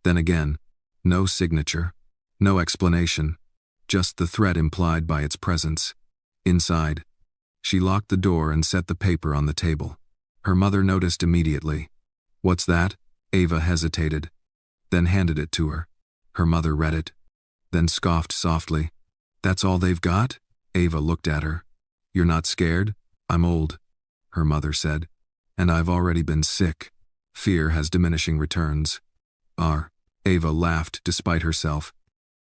Then again. No signature. No explanation. Just the threat implied by its presence. Inside. She locked the door and set the paper on the table. Her mother noticed immediately. What's that? Ava hesitated. Then handed it to her. Her mother read it. Then scoffed softly. That's all they've got? Ava looked at her. You're not scared? I'm old, her mother said. And I've already been sick. Fear has diminishing returns. are. Ava laughed despite herself.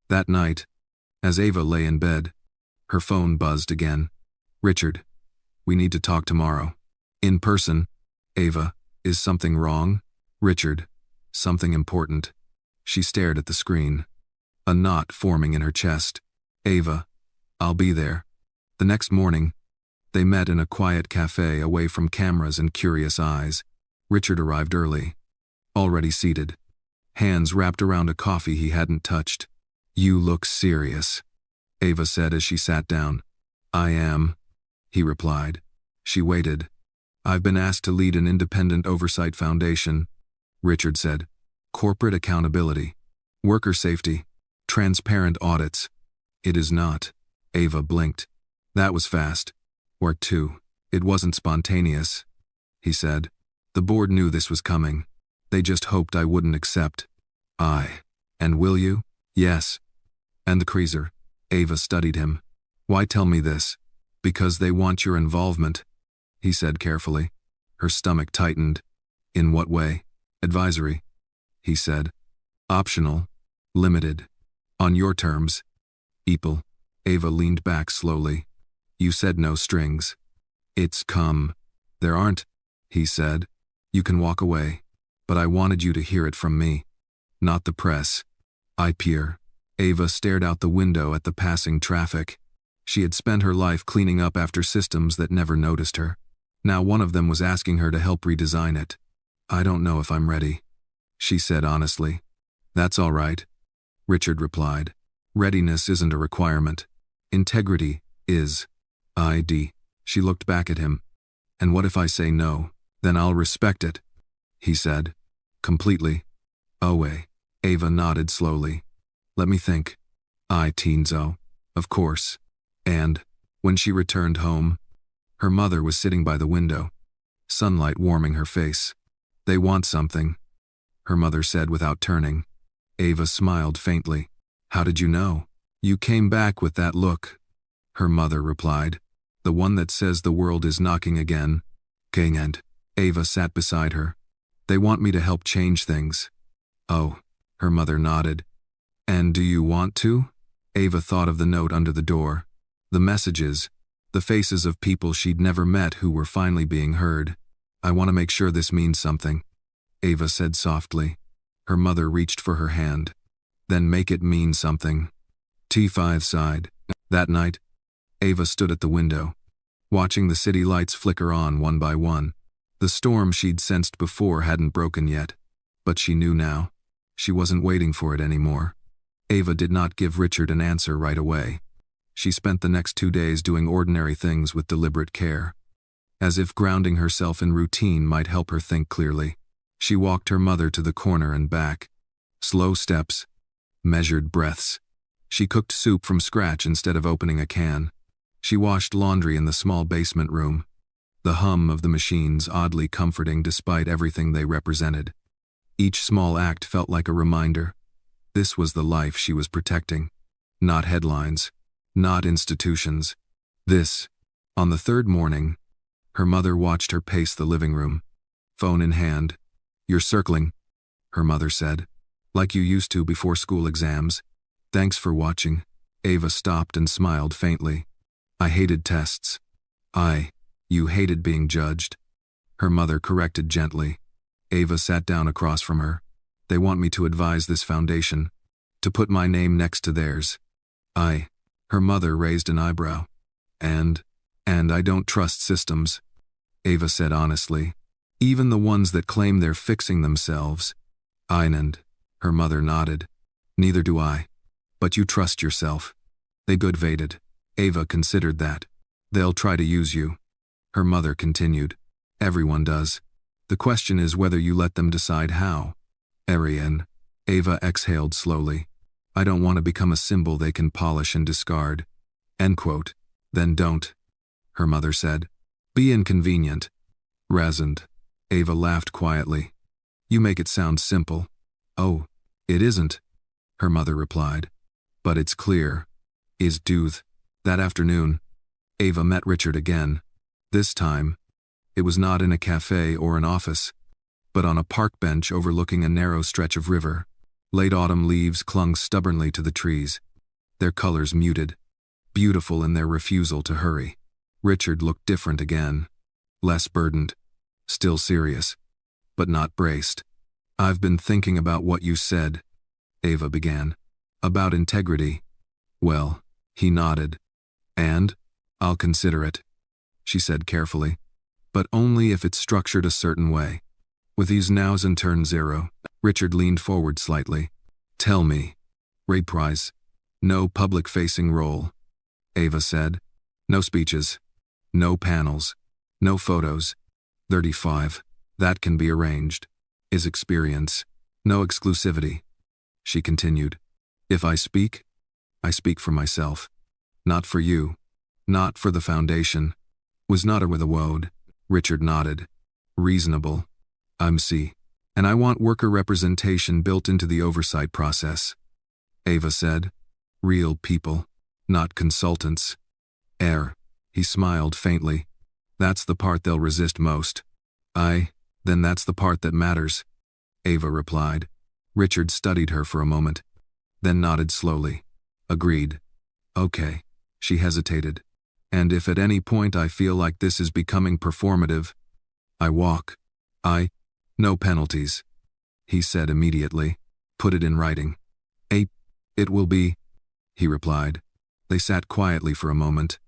That night, as Ava lay in bed, her phone buzzed again. Richard, we need to talk tomorrow. In person. Ava, is something wrong? Richard, something important. She stared at the screen, a knot forming in her chest. Ava, I'll be there. The next morning, they met in a quiet cafe away from cameras and curious eyes. Richard arrived early, already seated, hands wrapped around a coffee he hadn't touched. You look serious, Ava said as she sat down. I am, he replied. She waited. I've been asked to lead an independent oversight foundation, Richard said. Corporate accountability, worker safety, transparent audits. It is not. Ava blinked. That was fast. Or two. It wasn't spontaneous, he said. The board knew this was coming. They just hoped I wouldn't accept. And will you? Yes. And the Creaser. Ava studied him. Why tell me this? Because they want your involvement, he said carefully. Her stomach tightened. In what way? Advisory, he said. Optional. Limited. On your terms. Eeple. Ava leaned back slowly. You said no strings. It's come. There aren't, he said. You can walk away. But I wanted you to hear it from me. Not the press. I peer. Ava stared out the window at the passing traffic. She had spent her life cleaning up after systems that never noticed her. Now one of them was asking her to help redesign it. I don't know if I'm ready, she said honestly. That's all right, Richard replied. Readiness isn't a requirement. Integrity is. She looked back at him. And what if I say no? Then I'll respect it, he said. Completely. Ava nodded slowly. Let me think. Teenzo. Of course. And, when she returned home, her mother was sitting by the window, sunlight warming her face. They want something, her mother said without turning. Ava smiled faintly. How did you know? You came back with that look, her mother replied. The one that says the world is knocking again. And Ava sat beside her. They want me to help change things. Oh, her mother nodded. And do you want to? Ava thought of the note under the door. The messages, the faces of people she'd never met who were finally being heard. I want to make sure this means something, Ava said softly. Her mother reached for her hand. Then make it mean something. T5 sighed. That night, Ava stood at the window, watching the city lights flicker on one by one. The storm she'd sensed before hadn't broken yet, but she knew now. She wasn't waiting for it anymore. Ava did not give Richard an answer right away. She spent the next 2 days doing ordinary things with deliberate care, as if grounding herself in routine might help her think clearly. She walked her mother to the corner and back. Slow steps, measured breaths. She cooked soup from scratch instead of opening a can. She washed laundry in the small basement room, the hum of the machines oddly comforting despite everything they represented. Each small act felt like a reminder. This was the life she was protecting. Not headlines, not institutions. This. On the third morning, her mother watched her pace the living room, phone in hand. You're circling, her mother said, like you used to before school exams. Thanks for watching. Ava stopped and smiled faintly. I hated tests. You hated being judged, her mother corrected gently. Ava sat down across from her. They want me to advise this foundation, to put my name next to theirs. Her mother raised an eyebrow. And I don't trust systems, Ava said honestly. Even the ones that claim they're fixing themselves. And her mother nodded. Neither do I. But you trust yourself. They good-vated. Ava considered that. They'll try to use you. Her mother continued. Everyone does. The question is whether you let them decide how. Ariane. Ava exhaled slowly. I don't want to become a symbol they can polish and discard. End quote. Then don't, her mother said. Be inconvenient. Razend. Ava laughed quietly. You make it sound simple. Oh, it isn't, her mother replied. But it's clear. Is Dooth. That afternoon, Ava met Richard again. This time, it was not in a cafe or an office. but on a park bench overlooking a narrow stretch of river. Late autumn leaves clung stubbornly to the trees, their colors muted, beautiful in their refusal to hurry. Richard looked different again, less burdened, still serious, but not braced. "I've been thinking about what you said," Ava began. "About integrity." "Well," he nodded. "And? I'll consider it," she said carefully. "But only if it's structured a certain way." With these nows and turn zero, Richard leaned forward slightly. "Tell me." "Reprise. No public-facing role," Ava said. "No speeches. No panels. No photos. 35. That can be arranged. Is experience. No exclusivity." She continued. "If I speak for myself. Not for you. Not for the foundation." Was not her with a word. Richard nodded. "Reasonable. I'm C. And I want worker representation built into the oversight process," Ava said. "Real people, not consultants." He smiled faintly. "That's the part they'll resist most." Then that's the part that matters," Ava replied. Richard studied her for a moment, then nodded slowly. "Agreed." "Okay." She hesitated. "And if at any point I feel like this is becoming performative, I walk. No penalties," he said immediately. "Put it in writing." It will be," he replied. They sat quietly for a moment,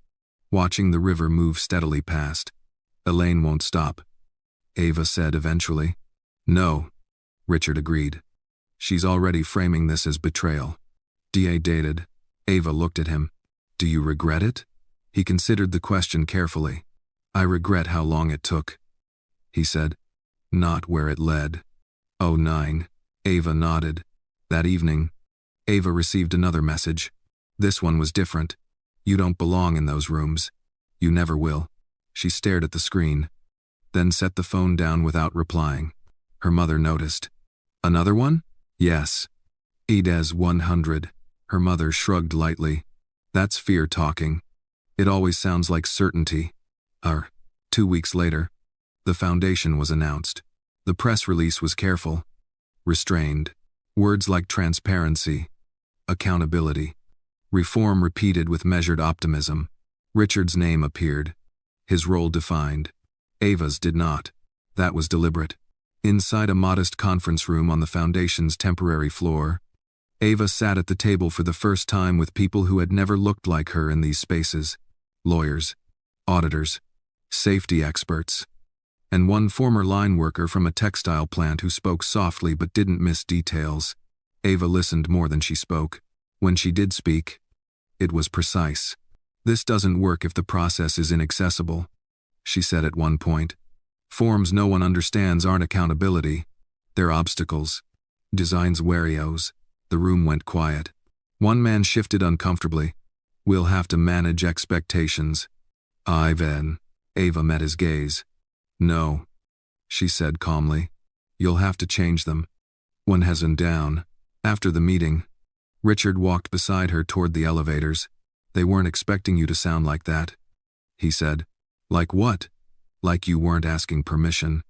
watching the river move steadily past. "Elaine won't stop," Ava said eventually. "No," Richard agreed. "She's already framing this as betrayal." DA dated. Ava looked at him. "Do you regret it?" He considered the question carefully. "I regret how long it took," he said. "Not where it led." 09. Ava nodded. That evening, Ava received another message. This one was different. "You don't belong in those rooms. You never will." She stared at the screen, then set the phone down without replying. Her mother noticed. "Another one?" "Yes. EDES 100. Her mother shrugged lightly. "That's fear talking. It always sounds like certainty." 2 weeks later, the foundation was announced. The press release was careful, restrained. Words like transparency, accountability, reform repeated with measured optimism. Richard's name appeared, his role defined. Ava's did not. That was deliberate. Inside a modest conference room on the foundation's temporary floor, Ava sat at the table for the first time with people who had never looked like her in these spaces. Lawyers, auditors, safety experts, and one former line worker from a textile plant who spoke softly but didn't miss details. Ava listened more than she spoke. When she did speak, it was precise. "This doesn't work if the process is inaccessible," she said at one point. "Forms no one understands aren't accountability. They're obstacles. Designs warios." The room went quiet. One man shifted uncomfortably. "We'll have to manage expectations." Then. Ava met his gaze. "No," she said calmly. "You'll have to change them." One hasn't down. After the meeting, Richard walked beside her toward the elevators. "They weren't expecting you to sound like that," he said. "Like what?" "Like you weren't asking permission."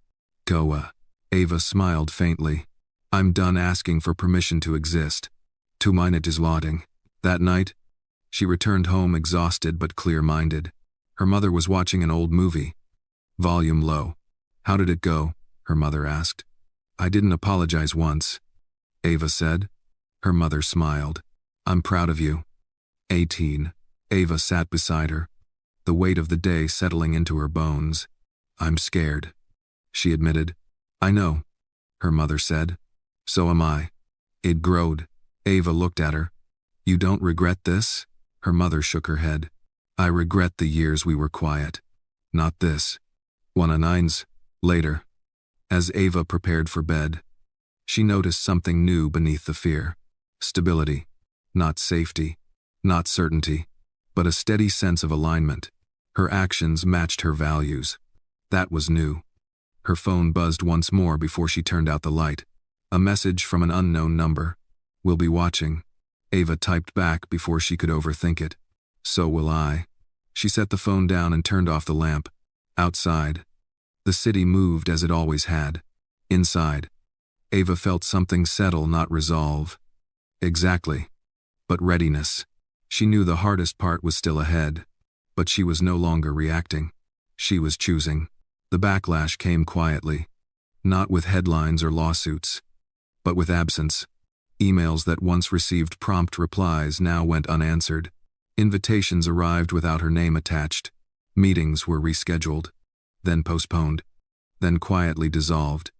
"Goa." Ava smiled faintly. "I'm done asking for permission to exist. To mine it is lauding." That night, she returned home exhausted but clear-minded. Her mother was watching an old movie. Volume low. "How did it go?" her mother asked. "I didn't apologize once," Ava said. Her mother smiled. "I'm proud of you." 18. Ava sat beside her, the weight of the day settling into her bones. "I'm scared," she admitted. "I know," her mother said. "So am I." It growed. Ava looked at her. "You don't regret this?" Her mother shook her head. "I regret the years we were quiet. Not this." 109's. Later, as Ava prepared for bed, she noticed something new beneath the fear. Stability. Not safety. Not certainty. But a steady sense of alignment. Her actions matched her values. That was new. Her phone buzzed once more before she turned out the light. A message from an unknown number. "We'll be watching." Ava typed back before she could overthink it. "So will I." She set the phone down and turned off the lamp. Outside, the city moved as it always had. Inside, Ava felt something settle, not resolve. Exactly. But readiness. She knew the hardest part was still ahead. But she was no longer reacting. She was choosing. The backlash came quietly. Not with headlines or lawsuits, but with absence. Emails that once received prompt replies now went unanswered. Invitations arrived without her name attached. Meetings were rescheduled, then postponed, then quietly dissolved.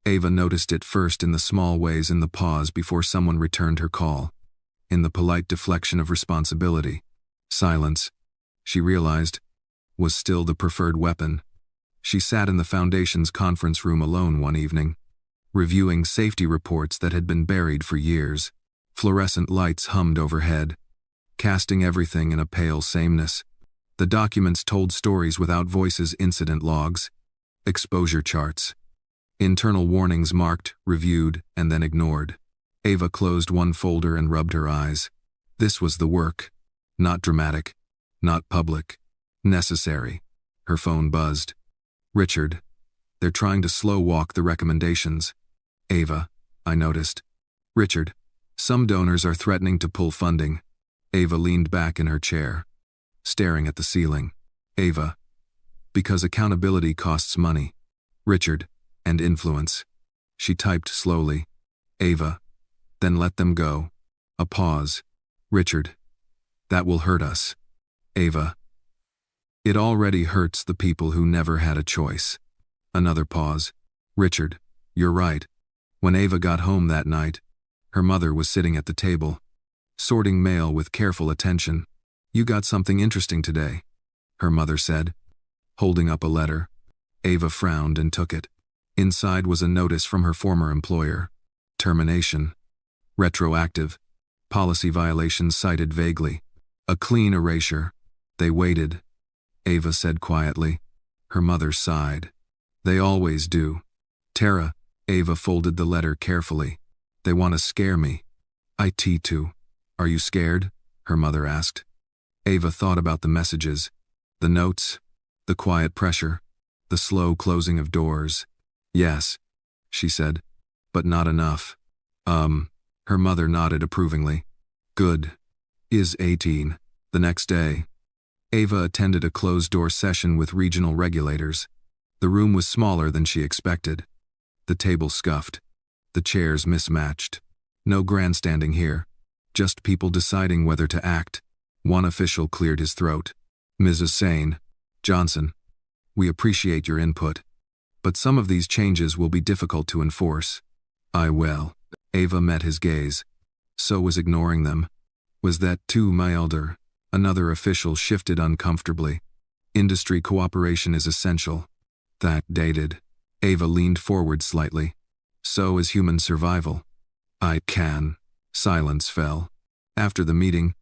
Ava noticed it first in the small ways, in the pause before someone returned her call, in the polite deflection of responsibility. Silence, she realized, was still the preferred weapon. She sat in the Foundation's conference room alone one evening, reviewing safety reports that had been buried for years. Fluorescent lights hummed overhead, casting everything in a pale sameness. The documents told stories without voices, incident logs, exposure charts, internal warnings marked, reviewed, and then ignored. Ava closed one folder and rubbed her eyes. This was the work. Not dramatic, not public, necessary. Her phone buzzed. Richard. They're trying to slow walk the recommendations. Ava, I noticed. Richard. Some donors are threatening to pull funding. Ava leaned back in her chair, staring at the ceiling. Ava. Because accountability costs money. Richard. And influence. She typed slowly. Ava. Then let them go. A pause. Richard. That will hurt us. Ava. It already hurts the people who never had a choice. Another pause. Richard. You're right. When Ava got home that night, her mother was sitting at the table, sorting mail with careful attention. You got something interesting today, her mother said, holding up a letter. Ava frowned and took it. Inside was a notice from her former employer. Termination. Retroactive. Policy violations cited vaguely. A clean erasure. They waited. Ava said quietly. Her mother sighed. They always do. Tara. Ava folded the letter carefully. They want to scare me. I too. Are you scared? Her mother asked. Ava thought about the messages, the notes, the quiet pressure, the slow closing of doors. Yes, she said, but not enough. Her mother nodded approvingly. Good. Is 18. The next day, Ava attended a closed-door session with regional regulators. The room was smaller than she expected. The table scuffed. The chairs mismatched. No grandstanding here. Just people deciding whether to act. One official cleared his throat. Mrs. Sane. Johnson. We appreciate your input, but some of these changes will be difficult to enforce. Well. Ava met his gaze. So was ignoring them. Was that too milder? Another official shifted uncomfortably. Industry cooperation is essential. That dated. Ava leaned forward slightly. So is human survival. I can. Silence fell. After the meeting,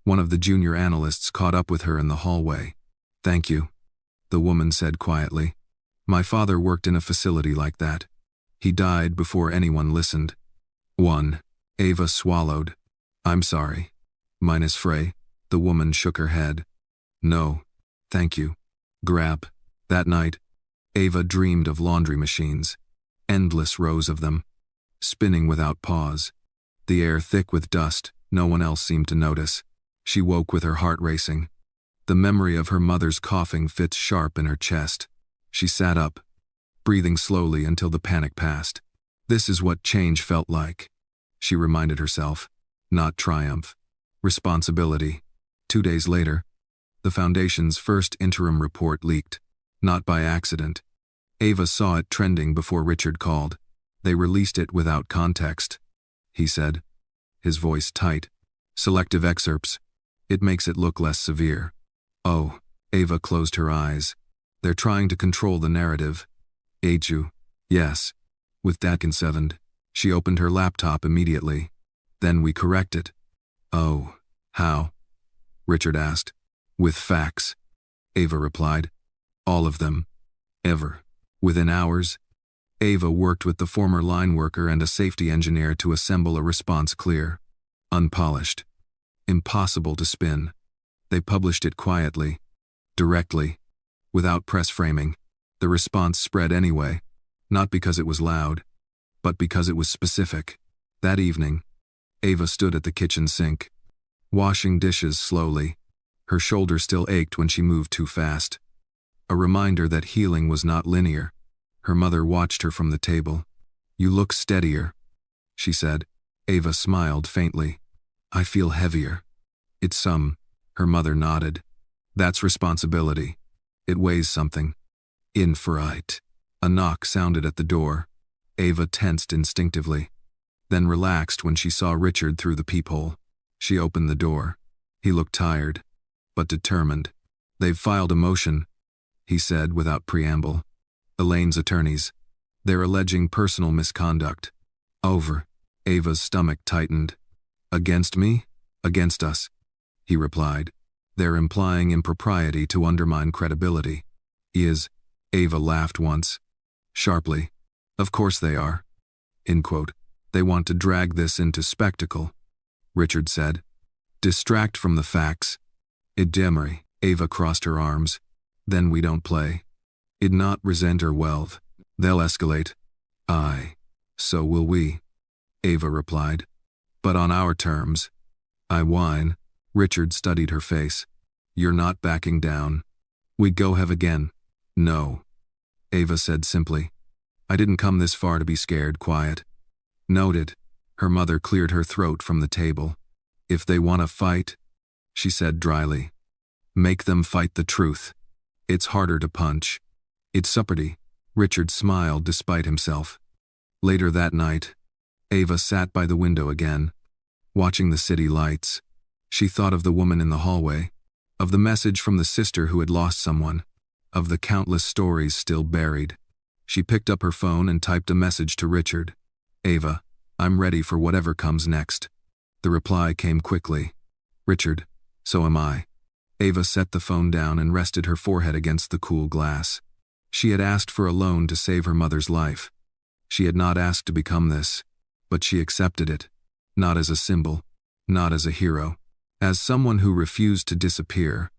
one of the junior analysts caught up with her in the hallway. Thank you, the woman said quietly. My father worked in a facility like that. He died before anyone listened. Ava swallowed. I'm sorry. Minus Frey. The woman shook her head. No, thank you. Grab. That night, Ava dreamed of laundry machines. Endless rows of them. Spinning without pause. The air thick with dust, no one else seemed to notice. She woke with her heart racing. The memory of her mother's coughing fit sharp in her chest. She sat up, breathing slowly until the panic passed. This is what change felt like, she reminded herself. Not triumph. Responsibility. 2 days later, the Foundation's first interim report leaked. Not by accident. Ava saw it trending before Richard called. They released it without context, he said, his voice tight. Selective excerpts. It makes it look less severe. Oh, Ava closed her eyes. They're trying to control the narrative. You? Yes. With Datkin 7. She opened her laptop immediately. Then we correct it. Oh, how? Richard asked. With facts. Ava replied. All of them. Ever. Within hours, Ava worked with the former line worker and a safety engineer to assemble a response clear. Unpolished. Impossible to spin. They published it quietly. Directly. Without press framing. The response spread anyway. not because it was loud, but because it was specific. That evening, Ava stood at the kitchen sink, washing dishes slowly. Her shoulder still ached when she moved too fast. A reminder that healing was not linear. Her mother watched her from the table. "You look steadier," she said. Ava smiled faintly. "I feel heavier." "It's her mother nodded. "That's responsibility. It weighs something." "In for it." A knock sounded at the door. Ava tensed instinctively, then relaxed when she saw Richard through the peephole. She opened the door. He looked tired, but determined. "They've filed a motion," he said without preamble. "Elaine's attorneys. They're alleging personal misconduct." "Over." Ava's stomach tightened. "Against me?" "Against us," he replied. "They're implying impropriety to undermine credibility." Ava laughed once, sharply. "Of course they are." In quote. "They want to drag this into spectacle," Richard said. "Distract from the facts." "Idemri." Ava crossed her arms. "Then we don't play. Id not resent or wealth. They'll escalate." "Aye. So will we," Ava replied. "But on our terms." "I whine." Richard studied her face. "You're not backing down." "We go have again." "No," Ava said simply. "I didn't come this far to be scared quiet." "Noted." Her mother cleared her throat from the table. "If they want to fight," she said dryly, "make them fight the truth. It's harder to punch." "It's supperty." Richard smiled despite himself. Later that night, Ava sat by the window again, watching the city lights. She thought of the woman in the hallway, of the message from the sister who had lost someone, of the countless stories still buried. She picked up her phone and typed a message to Richard. "Ava, I'm ready for whatever comes next." The reply came quickly. "Richard, so am I." Ava set the phone down and rested her forehead against the cool glass. She had asked for a loan to save her mother's life. She had not asked to become this, but she accepted it, not as a symbol, not as a hero, as someone who refused to disappear.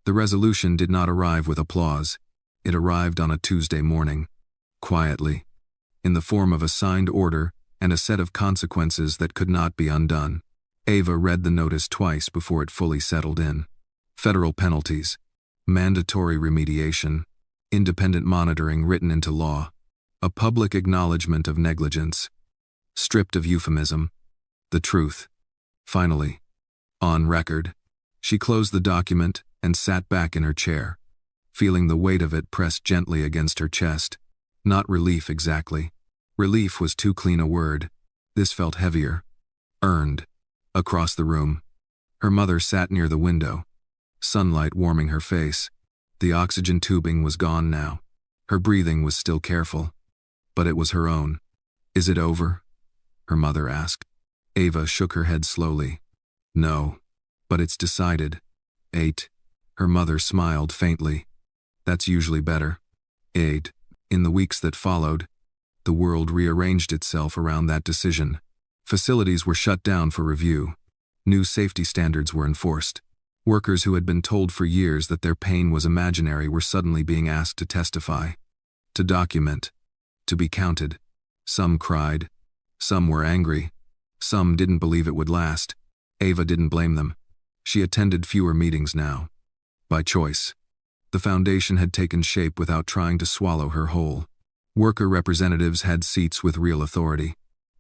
The resolution did not arrive with applause. It arrived on a Tuesday morning, quietly, in the form of a signed order and a set of consequences that could not be undone. Ava read the notice twice before it fully settled in. Federal penalties, mandatory remediation, independent monitoring written into law, a public acknowledgement of negligence, stripped of euphemism, the truth. Finally, on record. She closed the document and sat back in her chair, feeling the weight of it pressed gently against her chest. Not relief exactly. Relief was too clean a word. This felt heavier. Earned. Across the room, her mother sat near the window, sunlight warming her face. The oxygen tubing was gone now. Her breathing was still careful, but it was her own. "Is it over?" her mother asked. Ava shook her head slowly. "No, but it's decided." 8. Her mother smiled faintly. "That's usually better." 8. In the weeks that followed, the world rearranged itself around that decision. Facilities were shut down for review. New safety standards were enforced. Workers who had been told for years that their pain was imaginary were suddenly being asked to testify, to document, to be counted. Some cried. Some were angry. Some didn't believe it would last. Ava didn't blame them. She attended fewer meetings now. By choice. The foundation had taken shape without trying to swallow her whole. Worker representatives had seats with real authority.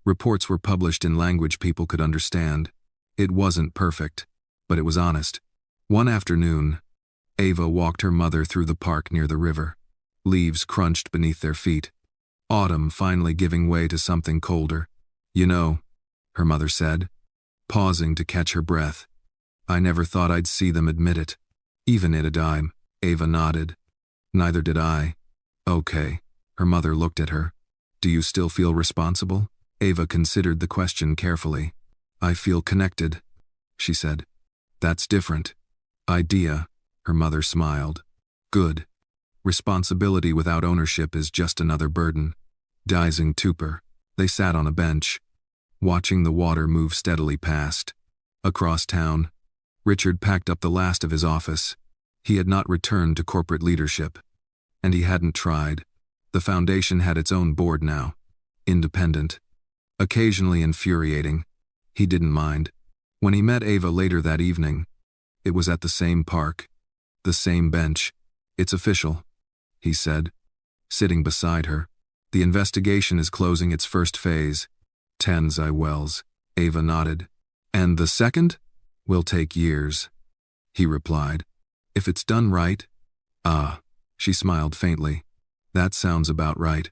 Reports were published in language people could understand. It wasn't perfect, but it was honest. One afternoon, Ava walked her mother through the park near the river. Leaves crunched beneath their feet. Autumn finally giving way to something colder. "You know," her mother said, pausing to catch her breath. "I never thought I'd see them admit it. Even at a dime." Ava nodded. "Neither did I." "Okay." Her mother looked at her. "Do you still feel responsible?" Ava considered the question carefully. "I feel connected," she said. "That's different." "Idea," her mother smiled. "Good. Responsibility without ownership is just another burden." Dizing Tupper. They sat on a bench, watching the water move steadily past. Across town, Richard packed up the last of his office. He had not returned to corporate leadership, and he hadn't tried. The foundation had its own board now. Independent. Occasionally infuriating. He didn't mind. When he met Ava later that evening, it was at the same park. The same bench. "It's official," he said, sitting beside her. "The investigation is closing its first phase." "Tens, Wells." Ava nodded. "And the second?" "Will take years," he replied. "If it's done right." "Ah," she smiled faintly. "That sounds about right."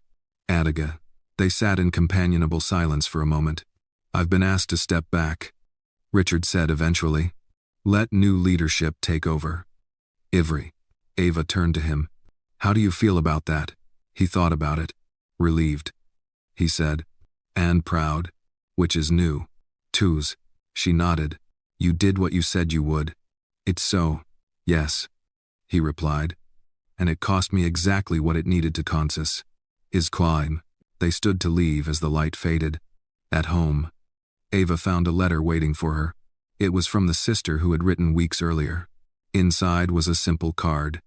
"Attiga." They sat in companionable silence for a moment. "I've been asked to step back," Richard said eventually. "Let new leadership take over." "Ivry." Ava turned to him. "How do you feel about that?" He thought about it. "Relieved," he said. "And proud." "Which is new." "Twos." She nodded. "You did what you said you would." "It's so." "Yes," he replied. "And it cost me exactly what it needed to consist." His climb. They stood to leave as the light faded. At home, Ava found a letter waiting for her. It was from the sister who had written weeks earlier. Inside was a simple card.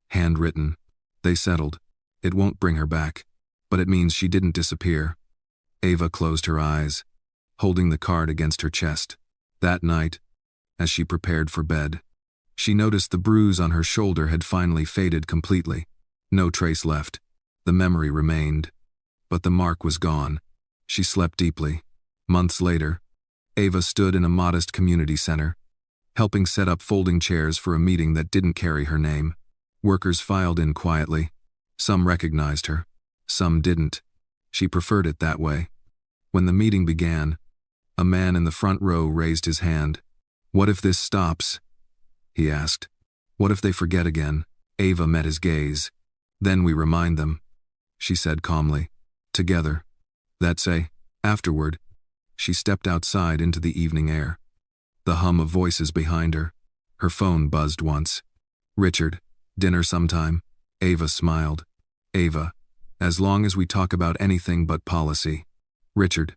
Handwritten. They settled. It won't bring her back, but it means she didn't disappear. Ava closed her eyes, holding the card against her chest. That night, as she prepared for bed, she noticed the bruise on her shoulder had finally faded completely. No trace left. The memory remained, but the mark was gone. She slept deeply. Months later, Ava stood in a modest community center, helping set up folding chairs for a meeting that didn't carry her name. Workers filed in quietly. Some recognized her. Some didn't. She preferred it that way. When the meeting began, a man in the front row raised his hand. "What if this stops?" he asked. "What if they forget again?" Ava met his gaze. "Then we remind them," she said calmly. "Together." "That's a." Afterward, she stepped outside into the evening air. The hum of voices behind her. Her phone buzzed once. "Richard, dinner sometime?" Ava smiled. "Ava, as long as we talk about anything but policy." "Richard."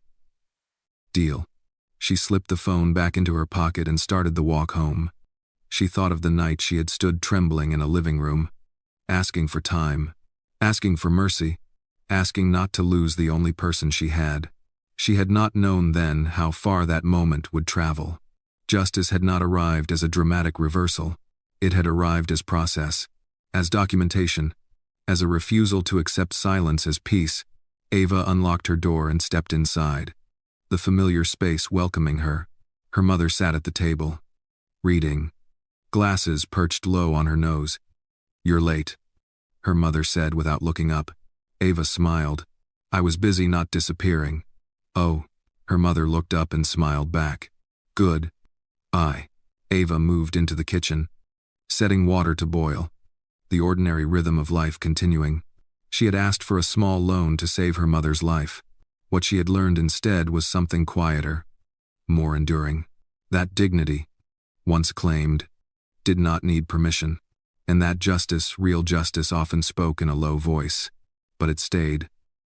"Deal." She slipped the phone back into her pocket and started the walk home. She thought of the night she had stood trembling in a living room, asking for time, asking for mercy, asking not to lose the only person she had. She had not known then how far that moment would travel. Justice had not arrived as a dramatic reversal. It had arrived as process, as documentation, as a refusal to accept silence as peace. Ava unlocked her door and stepped inside. The familiar space welcoming her. Her mother sat at the table, reading. Glasses perched low on her nose. "You're late," her mother said without looking up. Ava smiled. "I was busy not disappearing." "Oh." Her mother looked up and smiled back. "Good." Ava moved into the kitchen, setting water to boil. The ordinary rhythm of life continuing. She had asked for a small loan to save her mother's life. What she had learned instead was something quieter, more enduring. That dignity, once claimed, did not need permission. And that justice, real justice, often spoke in a low voice. But it stayed.